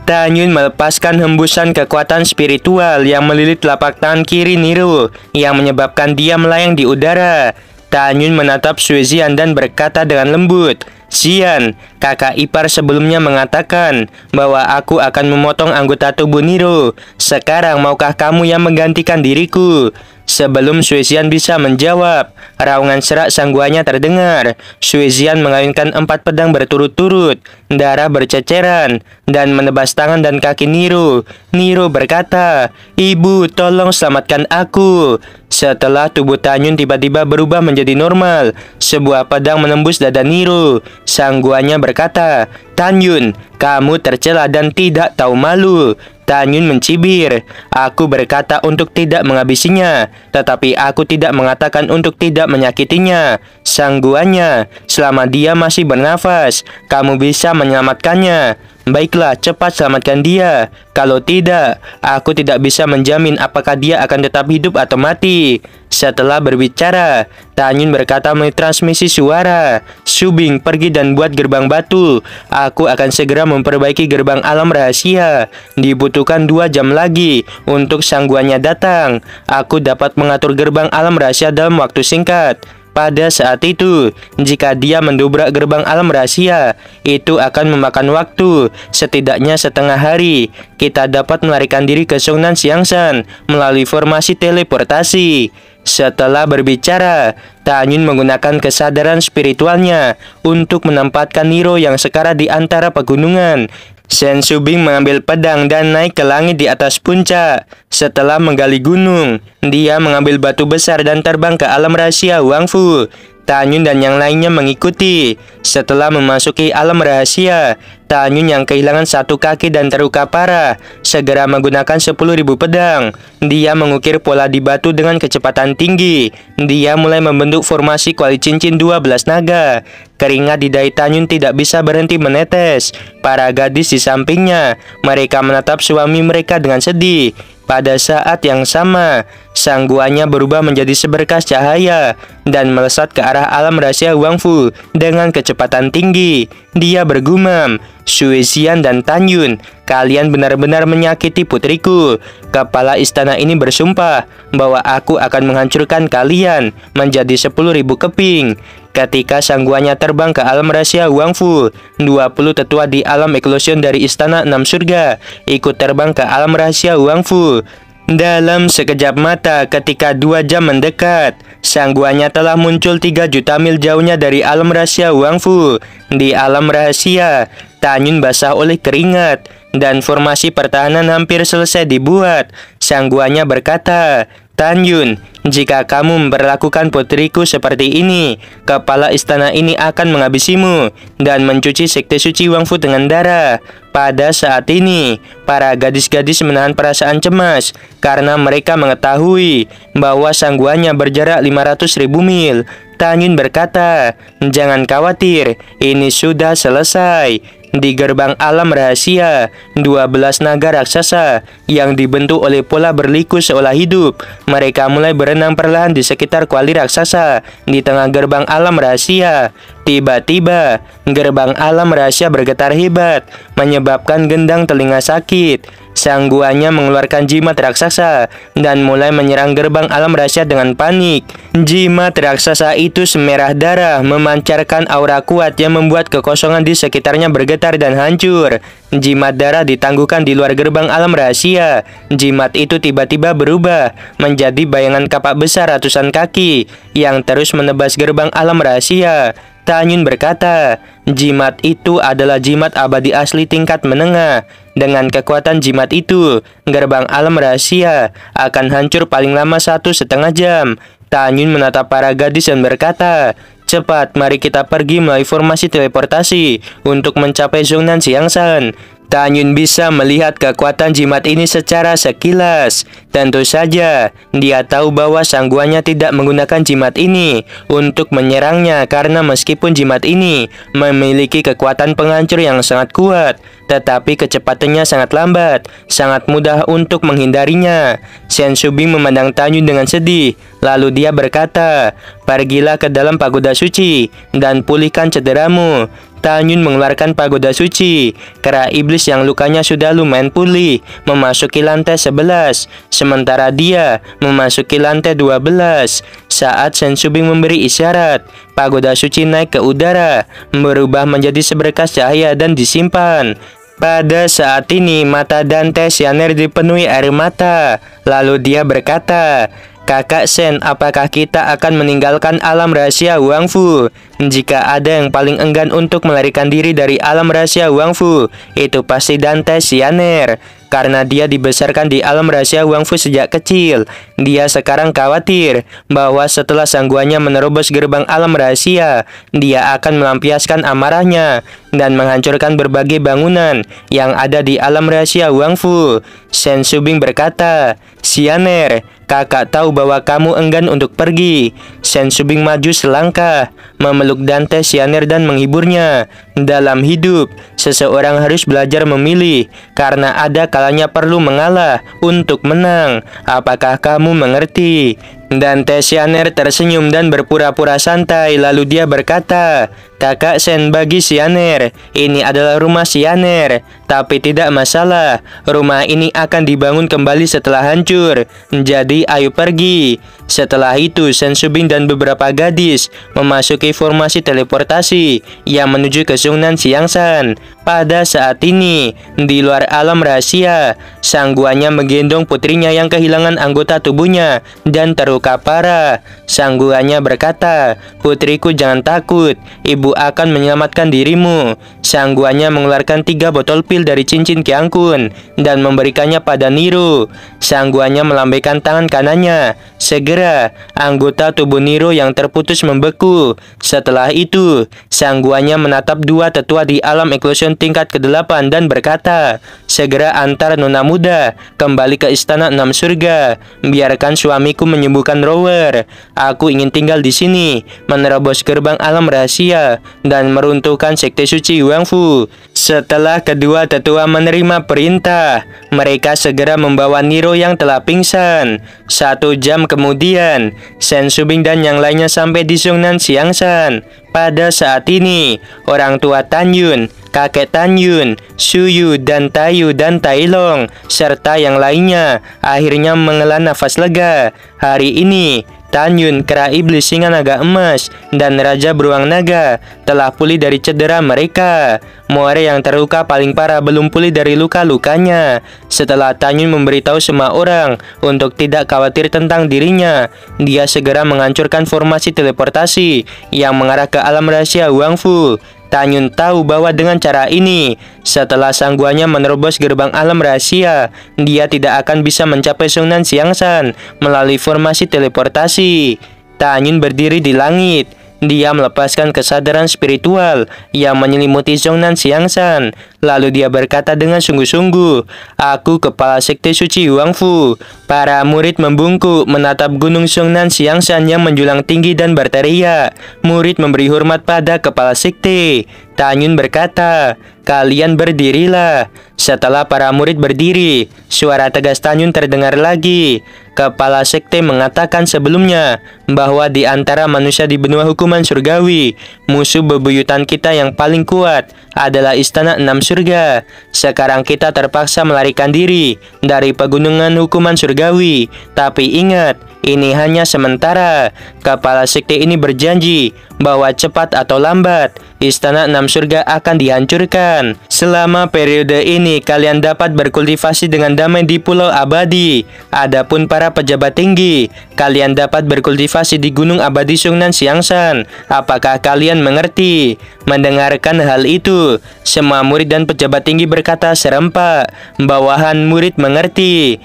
Tanyun melepaskan hembusan kekuatan spiritual yang melilit telapak tangan kiri Niro, yang menyebabkan dia melayang di udara. Tanyun menatap Suezian dan berkata dengan lembut, Xian, kakak ipar sebelumnya mengatakan bahwa aku akan memotong anggota tubuh Niro. Sekarang maukah kamu yang menggantikan diriku? Sebelum Suezian bisa menjawab, raungan serak sang guanya terdengar. Suezian mengayunkan 4 pedang berturut-turut, darah berceceran, dan menebas tangan dan kaki Niro. Niro berkata, ibu, tolong selamatkan aku. Setelah tubuh Tanyun tiba-tiba berubah menjadi normal, sebuah pedang menembus dada Niro. Sang guanya berkata, Tanyun, kamu tercela dan tidak tahu malu. Tanyun mencibir, aku berkata untuk tidak menghabisinya, tetapi aku tidak mengatakan untuk tidak menyakitinya. Sang guanya, selama dia masih bernafas, kamu bisa menyelamatkannya. Baiklah, cepat selamatkan dia. Kalau tidak, aku tidak bisa menjamin apakah dia akan tetap hidup atau mati. Setelah berbicara, Tanyun berkata melalui transmisi suara, Subing, pergi dan buat gerbang batu. Aku akan segera memperbaiki gerbang alam rahasia. Dibutuhkan 2 jam lagi untuk sang guanya datang. Aku dapat mengatur gerbang alam rahasia dalam waktu singkat. Pada saat itu, jika dia mendobrak gerbang alam rahasia, itu akan memakan waktu setidaknya setengah hari. Kita dapat melarikan diri ke Songnan Xiangshan melalui formasi teleportasi. Setelah berbicara, Tanyun menggunakan kesadaran spiritualnya untuk menempatkan Niro yang sekarang di antara pegunungan. Shen Subing mengambil pedang dan naik ke langit di atas puncak. Setelah menggali gunung, dia mengambil batu besar dan terbang ke alam rahasia Huangfu. Tanyun dan yang lainnya mengikuti. Setelah memasuki alam rahasia, Tanyun yang kehilangan 1 kaki dan terluka parah segera menggunakan 10.000 pedang. Dia mengukir pola di batu dengan kecepatan tinggi. Dia mulai membentuk formasi kuali cincin 12 naga. Keringat di dahi Tanyun tidak bisa berhenti menetes. Para gadis di sampingnya, mereka menatap suami mereka dengan sedih. Pada saat yang sama, sang guanya berubah menjadi seberkas cahaya dan melesat ke arah alam rahasia Huangfu dengan kecepatan tinggi. Dia bergumam, Suezian dan Tanyun, kalian benar-benar menyakiti putriku. Kepala istana ini bersumpah bahwa aku akan menghancurkan kalian menjadi 10.000 keping. Ketika sang guanya terbang ke alam rahasia Huangfu, 20 tetua di alam eklosion dari istana 6 surga ikut terbang ke alam rahasia Huangfu. Dalam sekejap mata, ketika 2 jam mendekat, sang guanya telah muncul 3 juta mil jauhnya dari alam rahasia Wangfu. Di alam rahasia, Tanyun basah oleh keringat dan formasi pertahanan hampir selesai dibuat. Sang guanya berkata, "Tanyun, jika kamu memperlakukan putriku seperti ini, kepala istana ini akan menghabisimu dan mencuci sekte suci Wangfu dengan darah." Pada saat ini, para gadis-gadis menahan perasaan cemas karena mereka mengetahui bahwa sang guanya berjarak 500.000 mil. Tanyun berkata, "Jangan khawatir, ini sudah selesai." Di gerbang alam rahasia, 12 naga raksasa yang dibentuk oleh pola berliku seolah hidup. Mereka mulai berenang perlahan di sekitar kuali raksasa di tengah gerbang alam rahasia. Tiba-tiba, gerbang alam rahasia bergetar hebat, menyebabkan gendang telinga sakit. Sang guanya mengeluarkan jimat raksasa dan mulai menyerang gerbang alam rahasia dengan panik. Jimat raksasa itu semerah darah, memancarkan aura kuat yang membuat kekosongan di sekitarnya bergetar dan hancur. Jimat darah ditangguhkan di luar gerbang alam rahasia. Jimat itu tiba-tiba berubah menjadi bayangan kapak besar ratusan kaki yang terus menebas gerbang alam rahasia. Tanyun berkata, jimat itu adalah jimat abadi asli tingkat menengah. Dengan kekuatan jimat itu, gerbang alam rahasia akan hancur paling lama 1,5 jam. Tanyun menatap para gadis dan berkata, "Cepat, mari kita pergi melalui formasi teleportasi untuk mencapai Zhongnan Xiangshan." Tanyun bisa melihat kekuatan jimat ini secara sekilas. Tentu saja, dia tahu bahwa sang guanya tidak menggunakan jimat ini untuk menyerangnya karena meskipun jimat ini memiliki kekuatan penghancur yang sangat kuat, tetapi kecepatannya sangat lambat, sangat mudah untuk menghindarinya. Shen Shubing memandang Tanyun dengan sedih, lalu dia berkata, "Pergilah ke dalam pagoda suci dan pulihkan cederamu." Tanyun mengeluarkan pagoda suci. Kera iblis yang lukanya sudah lumayan pulih memasuki lantai 11, sementara dia memasuki lantai 12. Saat Shen Shubing memberi isyarat, pagoda suci naik ke udara, berubah menjadi seberkas cahaya dan disimpan. Pada saat ini, mata Dante Xianer dipenuhi air mata. Lalu dia berkata, "Kakak Shen, apakah kita akan meninggalkan alam rahasia Wangfu? Jika ada yang paling enggan untuk melarikan diri dari alam rahasia Wangfu, itu pasti Dante Xianer. Karena dia dibesarkan di alam rahasia Wangfu sejak kecil, dia sekarang khawatir bahwa setelah sang guanya menerobos gerbang alam rahasia, dia akan melampiaskan amarahnya dan menghancurkan berbagai bangunan yang ada di alam rahasia Wangfu." Shen Shubing berkata, "Xianer, kakak tahu bahwa kamu enggan untuk pergi." Shen Shubing maju selangkah, memeluk Dante Xianer dan menghiburnya. Dalam hidup, seseorang harus belajar memilih, karena ada kalanya perlu mengalah untuk menang. Apakah kamu mengerti? Dante Xianer tersenyum dan berpura-pura santai, lalu dia berkata, "Kakak Shen, bagi Xianer, ini adalah rumah Xianer. Tapi tidak masalah, rumah ini akan dibangun kembali setelah hancur. Jadi ayo pergi." Setelah itu, Shen Shubing dan beberapa gadis memasuki formasi teleportasi yang menuju ke Zhongnan Xiangshan. Pada saat ini, di luar alam rahasia, sang guanya menggendong putrinya yang kehilangan anggota tubuhnya dan terluka parah. Sang guanya berkata, "Putriku, jangan takut, ibu akan menyelamatkan dirimu." Sang guanya mengeluarkan 3 botol pil dari cincin Qiang Kun dan memberikannya pada Nero. Sang guanya melambaikan tangan kanannya. Segera, anggota tubuh Nero yang terputus membeku. Setelah itu, sang guanya menatap 2 tetua di alam eklosion tingkat ke-8 dan berkata, "Segera antar nona muda kembali ke istana 6 surga. Biarkan suamiku menyembuhkan Rower. Aku ingin tinggal di sini, menerobos gerbang alam rahasia dan meruntuhkan sekte suci Wangfu." Setelah kedua tetua menerima perintah, mereka segera membawa Nero yang telah pingsan. 1 jam kemudian, Shen Shubing dan yang lainnya sampai di Zhongnan Xiangshan. Pada saat ini, orang tua Tanyun, kakek Tanyun, Suyu dan Tayu dan Tailong, serta yang lainnya akhirnya menghela nafas lega. Hari ini, Tanyun, kera iblis singa naga emas, dan Raja Beruang Naga telah pulih dari cedera mereka. Moere yang terluka paling parah belum pulih dari luka-lukanya. Setelah Tanyun memberitahu semua orang untuk tidak khawatir tentang dirinya, dia segera menghancurkan formasi teleportasi yang mengarah ke alam rahasia Wangfu. Tanyun tahu bahwa dengan cara ini, setelah sangguannya menerobos gerbang alam rahasia, dia tidak akan bisa mencapai Xiongnan Xiangshan melalui formasi teleportasi. Tanyun berdiri di langit. Dia melepaskan kesadaran spiritual yang menyelimuti Xiongnan Xiangshan. Lalu dia berkata dengan sungguh-sungguh, "Aku kepala sekte suci Wangfu." Para murid membungkuk menatap gunung Xiongnan Xiangshan yang menjulang tinggi dan berteriak. Murid memberi hormat pada kepala sekte. Tanyun berkata, "Kalian berdirilah." Setelah para murid berdiri, suara tegas Tanyun terdengar lagi. Kepala sekte mengatakan sebelumnya bahwa di antara manusia di benua hukuman surgawi, musuh bebuyutan kita yang paling kuat adalah istana 6 surga. Sekarang kita terpaksa melarikan diri dari pegunungan hukuman surgawi. Tapi ingat, ini hanya sementara. Kepala sekte ini berjanji bahwa cepat atau lambat, istana 6 surga akan dihancurkan. Selama periode ini, kalian dapat berkultivasi dengan damai di Pulau Abadi. Adapun para pejabat tinggi, kalian dapat berkultivasi di Gunung Abadi Xiongnan Xiangshan. Apakah kalian mengerti? Mendengarkan hal itu, semua murid dan pejabat tinggi berkata serempak. Bawahan murid mengerti.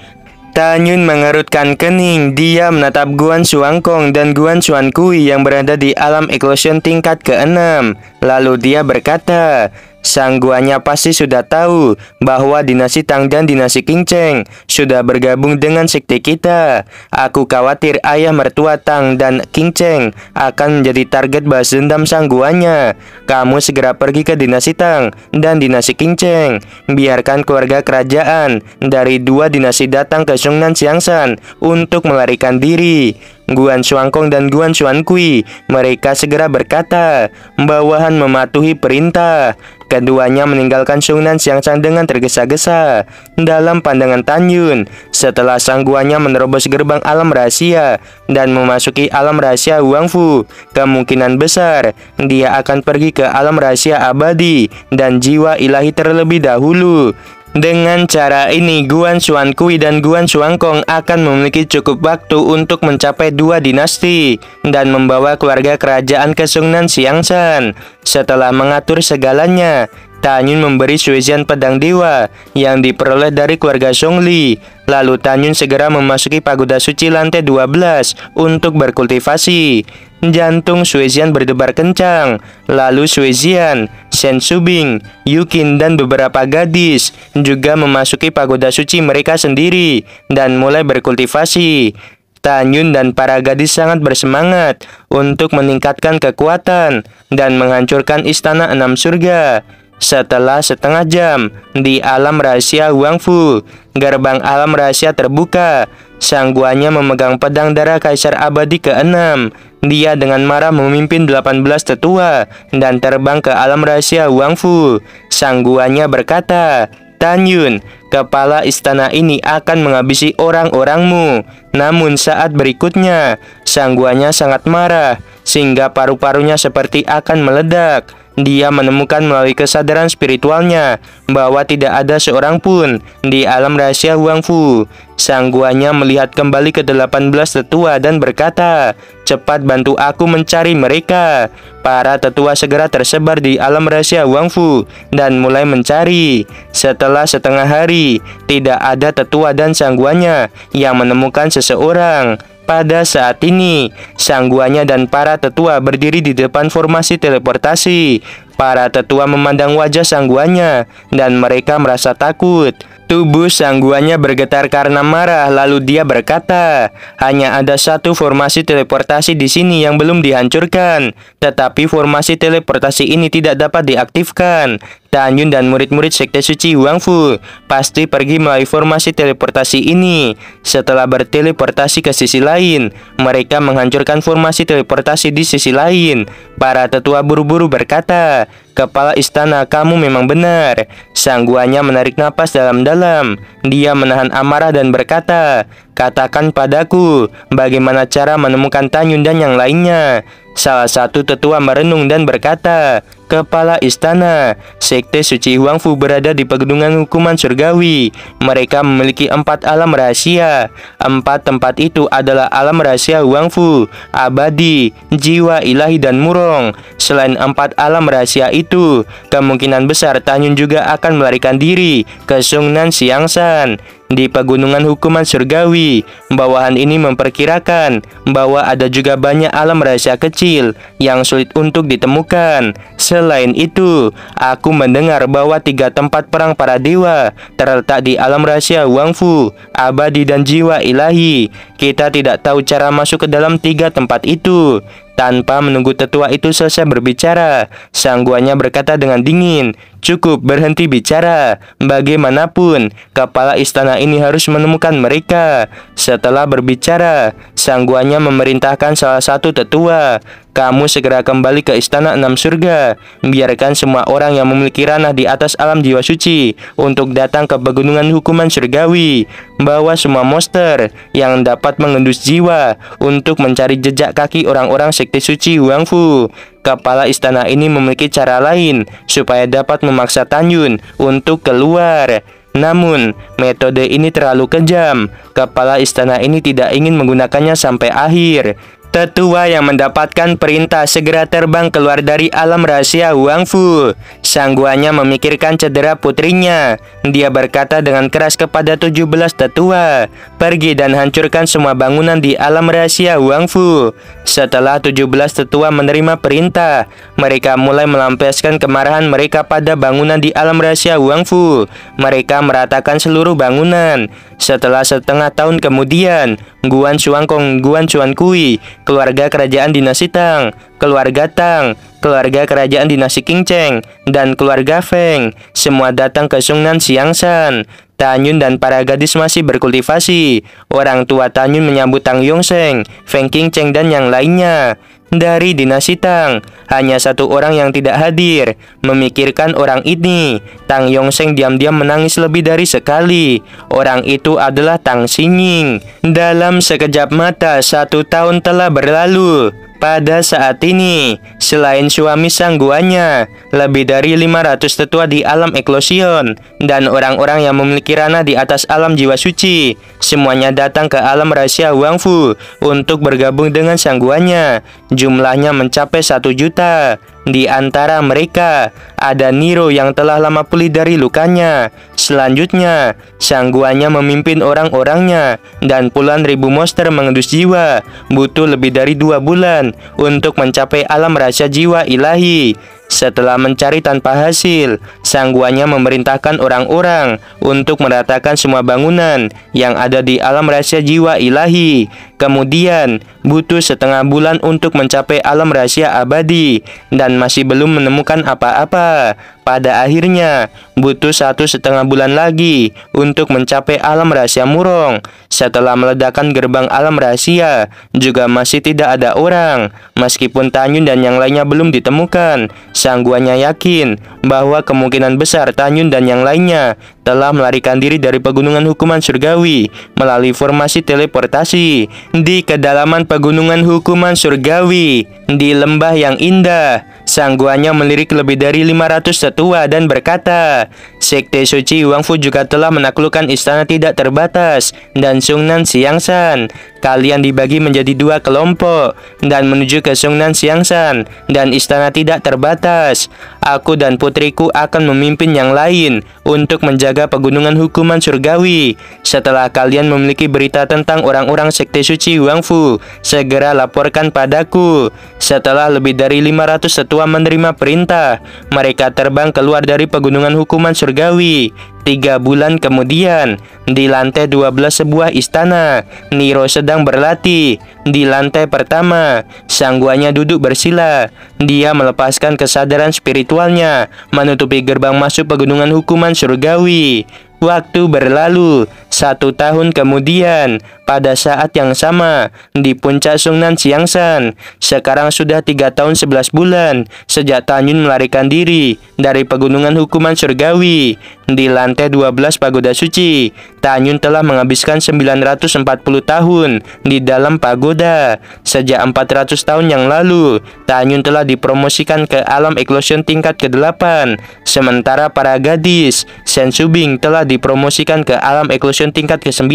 Tanyun mengerutkan kening. Dia menatap Guan Xuangkong dan Guan Xuankui yang berada di alam eklosion tingkat ke-6. Lalu dia berkata, sang guanya pasti sudah tahu bahwa dinasti Tang dan dinasti Qingcheng sudah bergabung dengan sekte kita. Aku khawatir ayah mertua Tang dan Qingcheng akan menjadi target balas dendam sang guanya. Kamu segera pergi ke dinasti Tang dan dinasti Qingcheng. Biarkan keluarga kerajaan dari dua dinasti datang ke Xiongnan Xiangshan untuk melarikan diri. Guan Xuangkong dan Guan Xuankui mereka segera berkata. Bawahan mematuhi perintah. Keduanya meninggalkan Xiongnan Xiangshan dengan tergesa-gesa. Dalam pandangan Tanyun, setelah sang guanya menerobos gerbang alam rahasia dan memasuki alam rahasia Wangfu, kemungkinan besar dia akan pergi ke alam rahasia abadi dan jiwa ilahi terlebih dahulu. Dengan cara ini, Guan Xuankui dan Guan Xuangkong akan memiliki cukup waktu untuk mencapai dua dinasti dan membawa keluarga kerajaan ke Xiongnan Xiangshan. Setelah mengatur segalanya, Tanyun memberi Suizian pedang dewa yang diperoleh dari keluarga Zhongli. Lalu Tanyun segera memasuki pagoda suci lantai 12 untuk berkultivasi. Jantung Suizian berdebar kencang. Lalu Suizian, Shen Subing, Yukin, dan beberapa gadis juga memasuki pagoda suci mereka sendiri dan mulai berkultivasi. Tanyun dan para gadis sangat bersemangat untuk meningkatkan kekuatan dan menghancurkan istana 6 surga. Setelah setengah jam di alam rahasia Wangfu, gerbang alam rahasia terbuka. Sang guanya memegang pedang darah Kaisar Abadi ke-6. Dia dengan marah memimpin 18 tetua dan terbang ke alam rahasia Wangfu. Sang guanya berkata, "Tanyun, kepala istana ini akan menghabisi orang-orangmu." Namun saat berikutnya, sang guanya sangat marah sehingga paru-parunya seperti akan meledak. Dia menemukan melalui kesadaran spiritualnya bahwa tidak ada seorang pun di alam rahasia Wangfu. Sang guanya melihat kembali ke 18 tetua dan berkata, "Cepat bantu aku mencari mereka." Para tetua segera tersebar di alam rahasia Wangfu dan mulai mencari. Setelah setengah hari, tidak ada tetua dan sang guanya yang menemukan seseorang. Pada saat ini, sang guanya dan para tetua berdiri di depan formasi teleportasi. Para tetua memandang wajah sang guanya dan mereka merasa takut. Tubuh sang guanya bergetar karena marah, lalu dia berkata, "Hanya ada satu formasi teleportasi di sini yang belum dihancurkan, tetapi formasi teleportasi ini tidak dapat diaktifkan Tanyun dan murid-murid sekte suci Huangfu pasti pergi melalui formasi teleportasi ini. Setelah berteleportasi ke sisi lain, mereka menghancurkan formasi teleportasi di sisi lain. Para tetua buru-buru berkata, "Kepala istana, kamu memang benar." Sang guanya menarik napas dalam-dalam. Dia menahan amarah dan berkata, "Katakan padaku, bagaimana cara menemukan Tanyun dan yang lainnya?" Salah satu tetua merenung dan berkata, "Kepala istana, sekte suci Huangfu berada di pegunungan hukuman surgawi. Mereka memiliki 4 alam rahasia. 4 tempat itu adalah alam rahasia Huangfu, abadi, jiwa ilahi, dan murong. Selain 4 alam rahasia itu, kemungkinan besar Tanyun juga akan melarikan diri ke Sungnan Xiangshan. Di pegunungan hukuman surgawi, bawahan ini memperkirakan bahwa ada juga banyak alam rahasia kecil yang sulit untuk ditemukan. Selain itu, aku mendengar bahwa 3 tempat perang para dewa terletak di alam rahasia Huangfu, abadi, dan jiwa ilahi. Kita tidak tahu cara masuk ke dalam 3 tempat itu." Tanpa menunggu tetua itu selesai berbicara, sang guanya berkata dengan dingin, "Cukup, berhenti bicara. Bagaimanapun, kepala istana ini harus menemukan mereka." Setelah berbicara, sang guanya memerintahkan salah satu tetua, "Kamu segera kembali ke istana 6 surga. Biarkan semua orang yang memiliki ranah di atas alam jiwa suci untuk datang ke pegunungan hukuman surgawi. Bawa semua monster yang dapat mengendus jiwa untuk mencari jejak kaki orang-orang sekte suci Huangfu. Kepala istana ini memiliki cara lain supaya dapat memaksa Tanyun untuk keluar. Namun, metode ini terlalu kejam. Kepala istana ini tidak ingin menggunakannya sampai akhir." Tetua yang mendapatkan perintah segera terbang keluar dari alam rahasia Huangfu. Sang guanya memikirkan cedera putrinya. Dia berkata dengan keras kepada 17 tetua, "Pergi dan hancurkan semua bangunan di alam rahasia Huangfu." Setelah 17 tetua menerima perintah, mereka mulai melampiaskan kemarahan mereka pada bangunan di alam rahasia Huangfu. Mereka meratakan seluruh bangunan. Setelah setengah tahun kemudian, Guan Shuangkong, Guan Xuankui, keluarga kerajaan dinasti Tang, keluarga Tang, keluarga kerajaan dinasti Qingcheng, dan keluarga Feng semua datang ke Sungnan Xiangshan. Tanyun dan para gadis masih berkultivasi. Orang tua Tanyun menyambut Tang Yongsheng, Feng Qingcheng, dan yang lainnya. Dari dinasti Tang, hanya satu orang yang tidak hadir. Memikirkan orang ini, Tang Yongsheng diam-diam menangis lebih dari sekali. Orang itu adalah Tang Xingning. Dalam sekejap mata, 1 tahun telah berlalu. Pada saat ini, selain suami sang guanya, lebih dari 500 tetua di alam eklosion dan orang-orang yang memiliki ranah di atas alam jiwa suci, semuanya datang ke alam rahasia Huangfu untuk bergabung dengan sang guanya. Jumlahnya mencapai 1 juta. Di antara mereka, ada Nero yang telah lama pulih dari lukanya. Selanjutnya, sang guanya memimpin orang-orangnya, dan puluhan ribu monster mengendus jiwa. Butuh lebih dari 2 bulan untuk mencapai alam rahasia jiwa ilahi. Setelah mencari tanpa hasil, sang guanya memerintahkan orang-orang untuk meratakan semua bangunan yang ada di alam rahasia jiwa ilahi. Kemudian, butuh setengah bulan untuk mencapai alam rahasia abadi, dan masih belum menemukan apa-apa. Pada akhirnya, butuh 1,5 bulan lagi untuk mencapai alam rahasia murong. Setelah meledakkan gerbang alam rahasia, juga masih tidak ada orang. Meskipun Tanyun dan yang lainnya belum ditemukan, sang guanya yakin bahwa kemungkinan besar Tanyun dan yang lainnya telah melarikan diri dari pegunungan hukuman surgawi melalui formasi teleportasi. Di kedalaman pegunungan hukuman surgawi, di lembah yang indah, sang guanya melirik lebih dari 500 tetua dan berkata, "Sekte suci Huangfu juga telah menaklukkan istana tidak terbatas dan Sungnan Xiangshan. Kalian dibagi menjadi 2 kelompok dan menuju ke Sungnan Xiangshan dan istana tidak terbatas. Aku dan putriku akan memimpin yang lain untuk menjaga pegunungan hukuman surgawi. Setelah kalian memiliki berita tentang orang-orang sekte suci Huangfu, segera laporkan padaku." Setelah lebih dari 500 tetua menerima perintah, mereka terbang keluar dari pegunungan hukuman surgawi. 3 bulan kemudian, di lantai 12 sebuah istana, Nero sedang berlatih. Di lantai pertama, sang guanya duduk bersila. Dia melepaskan kesadaran spiritualnya, menutupi gerbang masuk pegunungan hukuman surgawi. Waktu berlalu, 1 tahun kemudian, pada saat yang sama, di puncak Sungnan Siangsan, sekarang sudah 3 tahun 11 bulan, sejak Tanyun melarikan diri dari pegunungan hukuman surgawi. Di lantai 12 pagoda suci, Tanyun telah menghabiskan 940 tahun di dalam pagoda. Sejak 400 tahun yang lalu, Tanyun telah dipromosikan ke alam eklosion tingkat ke-8, sementara para gadis, Sen Subing telah dipromosikan ke alam eklosion tingkat ke-9.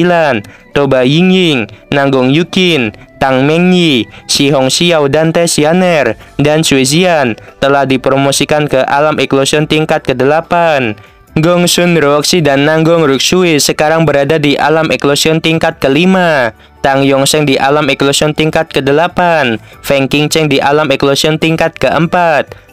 Toba Yingying, Nanggong Yukin, Tang Mengyi, Si Hong Xiao dan Te Xianer, dan Sui Zian telah dipromosikan ke alam eklosion tingkat ke-8. Gong Sun Roxy dan Nanggong Rukshui sekarang berada di alam eklosion tingkat ke-5. Tang Yongsheng di alam eklosion tingkat ke-8. Feng Qingcheng di alam eklosion tingkat ke-4.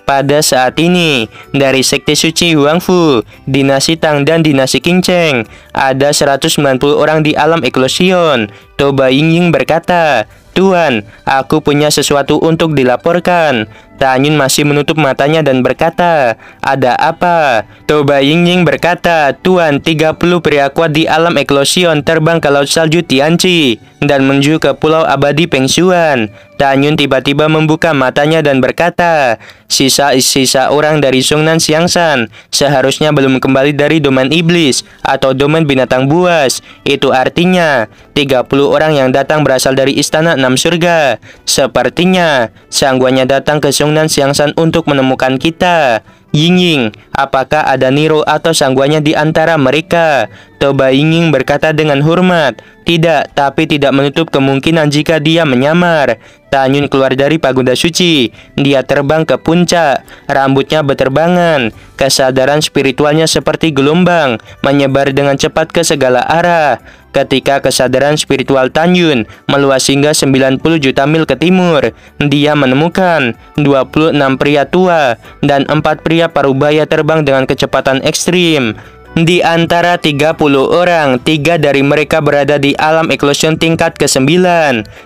Pada saat ini, dari sekte suci Huangfu, dinasti Tang dan dinasti Qingcheng, ada 190 orang di alam eklosion. Toba Yingying berkata, "Tuan, aku punya sesuatu untuk dilaporkan." Tanyun masih menutup matanya dan berkata, "Ada apa?" Toba Yingying berkata, "Tuan, 30 pria kuat di alam eklosion terbang ke laut salju Tianchi dan menuju ke pulau abadi Pengsuan." Tanyun tiba-tiba membuka matanya dan berkata, "Sisa-sisa orang dari Sungnan Siangsan seharusnya belum kembali dari domain iblis atau domain binatang buas. Itu artinya 30 orang yang datang berasal dari istana 6 surga. Sepertinya sang guanya datang ke Sungnan Siangsan untuk menemukan kita." Yingying, apakah ada Nero atau sangguanya di antara mereka? Toba Yingying berkata dengan hormat, "Tidak, tapi tidak menutup kemungkinan jika dia menyamar." Tanyun keluar dari pagoda suci. Dia terbang ke puncak, rambutnya berterbangan. Kesadaran spiritualnya seperti gelombang, menyebar dengan cepat ke segala arah. Ketika kesadaran spiritual Tanyun meluas hingga 90 juta mil ke timur, dia menemukan 26 pria tua dan 4 pria parubaya terbang dengan kecepatan ekstrim. Di antara 30 orang, 3 dari mereka berada di alam eklosion tingkat ke-9.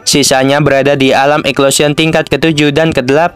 Sisanya berada di alam eklosion tingkat ke-7 dan ke-8.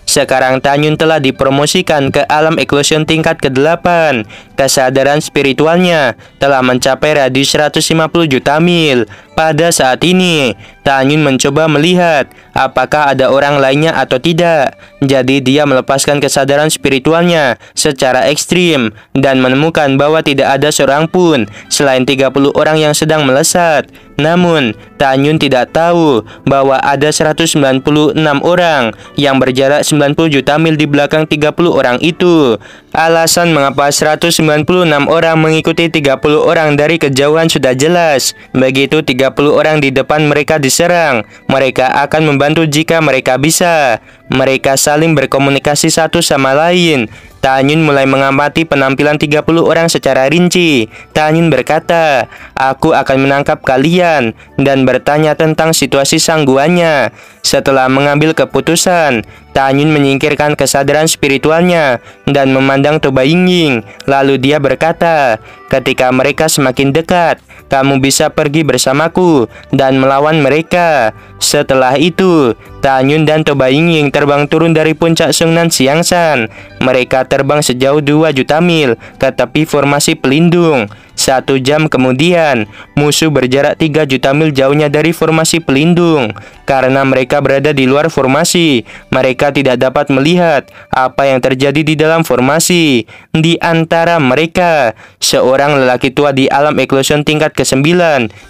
Sekarang Tanyun telah dipromosikan ke alam eklosion tingkat ke-8. Kesadaran spiritualnya telah mencapai radius 150 juta mil. Pada saat ini, Tanyun mencoba melihat apakah ada orang lainnya atau tidak. Jadi dia melepaskan kesadaran spiritualnya secara ekstrim dan menemukan bahwa tidak ada seorang pun selain 30 orang yang sedang melesat. Namun, Tanyun tidak tahu bahwa ada 196 orang yang berjarak 90 juta mil di belakang 30 orang itu. Alasan mengapa 196 orang mengikuti 30 orang dari kejauhan sudah jelas. Begitu 30 orang di depan mereka diserang, mereka akan membantu jika mereka bisa. Mereka saling berkomunikasi satu sama lain. Tanyun mulai mengamati penampilan 30 orang secara rinci. Tanyun berkata, "Aku akan menangkap kalian dan bertanya tentang situasi sangguannya." Setelah mengambil keputusan, Tanyun menyingkirkan kesadaran spiritualnya dan memandang Toba Yingying. Lalu dia berkata, "Ketika mereka semakin dekat, kamu bisa pergi bersamaku dan melawan mereka." Setelah itu, Tanyun dan Toba Yingying terbang turun dari puncak Sungnan Siangsan. Mereka terbang sejauh 2 juta mil ke tepi formasi pelindung. 1 jam kemudian, musuh berjarak 3 juta mil jauhnya dari formasi pelindung. Karena mereka berada di luar formasi, mereka tidak dapat melihat apa yang terjadi di dalam formasi. Di antara mereka, seorang lelaki tua di alam eklosion tingkat ke-9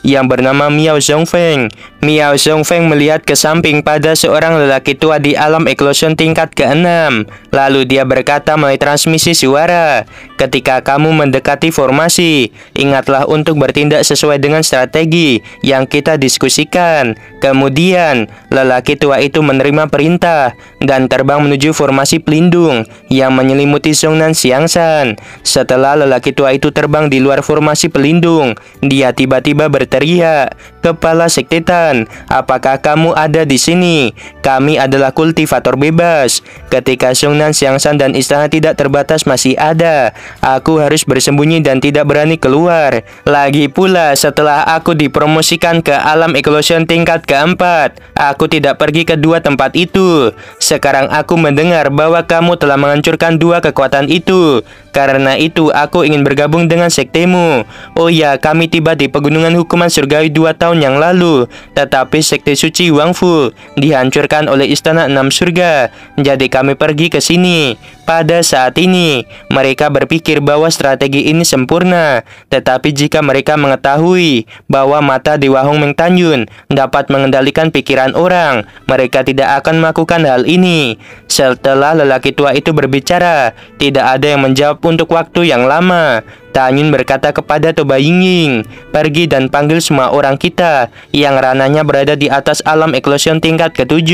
yang bernama Miao Zhongfeng. Miao Zhongfeng melihat ke samping pada seorang lelaki tua di alam eklosion tingkat ke-6. Lalu dia berkata melalui transmisi suara, "Ketika kamu mendekati formasi, ingatlah untuk bertindak sesuai dengan strategi yang kita diskusikan." Kemudian, lelaki tua itu menerima perintah dan terbang menuju formasi pelindung yang menyelimuti Sungnan Siangsan. Setelah lelaki tua itu terbang di luar formasi pelindung, dia tiba-tiba berteriak, Kepala Sektetan, apakah kamu ada di sini? Kami adalah kultivator bebas. Ketika Xiongnan, Xiangshan, dan istana tidak terbatas masih ada, aku harus bersembunyi dan tidak berani keluar. Lagi pula, setelah aku dipromosikan ke alam eklosion tingkat keempat, aku tidak pergi ke dua tempat itu. Sekarang aku mendengar bahwa kamu telah menghancurkan dua kekuatan itu. Karena itu, aku ingin bergabung dengan sektemu. Oh ya, kami tiba di pegunungan hukuman surgawi 2 tahun yang lalu. Tetapi sekte suci Wangfu dihancurkan oleh istana 6 surga. Jadi kami pergi ke sini. Pada saat ini, mereka berpikir bahwa strategi ini sempurna. Tetapi jika mereka mengetahui bahwa mata Dewa Hong Meng Tanyun dapat mengendalikan pikiran orang, mereka tidak akan melakukan hal ini. Setelah lelaki tua itu berbicara, tidak ada yang menjawab untuk waktu yang lama. Tanyun berkata kepada Toba Ying, pergi dan panggil semua orang kita yang ranahnya berada di atas alam eklosion tingkat ke-7.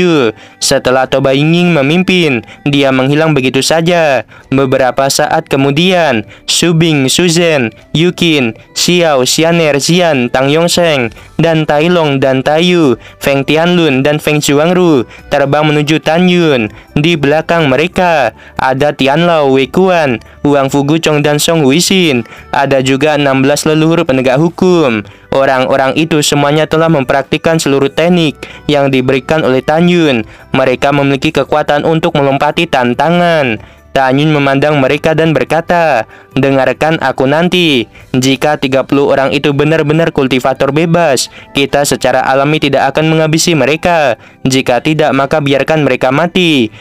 Setelah Toba Ying memimpin, dia menghilang begitu saja. Beberapa saat kemudian, Subing, Suzhen, Yukin, Xiao, Xianer, Xian, Tang Yongsheng, dan Tai Long dan Tayu, Feng Tianlun dan Feng Zhuangru terbang menuju Tanyun. Di belakang mereka ada Tianlao, Wei Kuan, Huang Fuguchong, dan Song Huixin. Ada juga 16 leluhur penegak hukum. Orang-orang itu semuanya telah mempraktikkan seluruh teknik yang diberikan oleh Tanyun. Mereka memiliki kekuatan untuk melompati tantangan. Tanyun memandang mereka dan berkata, dengarkan aku nanti. Jika 30 orang itu benar-benar kultivator bebas, kita secara alami tidak akan menghabisi mereka. Jika tidak, maka biarkan mereka mati.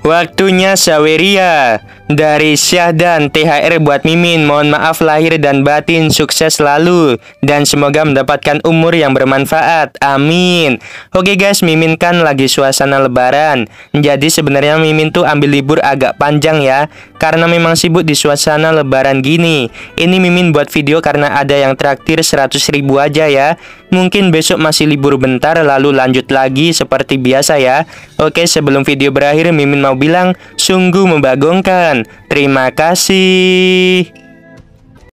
Waktunya Saweria. Dari Syah dan THR buat Mimin, mohon maaf lahir dan batin, sukses selalu dan semoga mendapatkan umur yang bermanfaat, amin. Oke guys, Mimin kan lagi suasana lebaran, jadi sebenarnya Mimin tuh ambil libur agak panjang ya, karena memang sibuk di suasana lebaran gini. Ini Mimin buat video karena ada yang traktir 100.000 aja ya. Mungkin besok masih libur bentar lalu lanjut lagi seperti biasa ya. Oke, sebelum video berakhir Mimin mau bilang sungguh membagongkan. Terima kasih.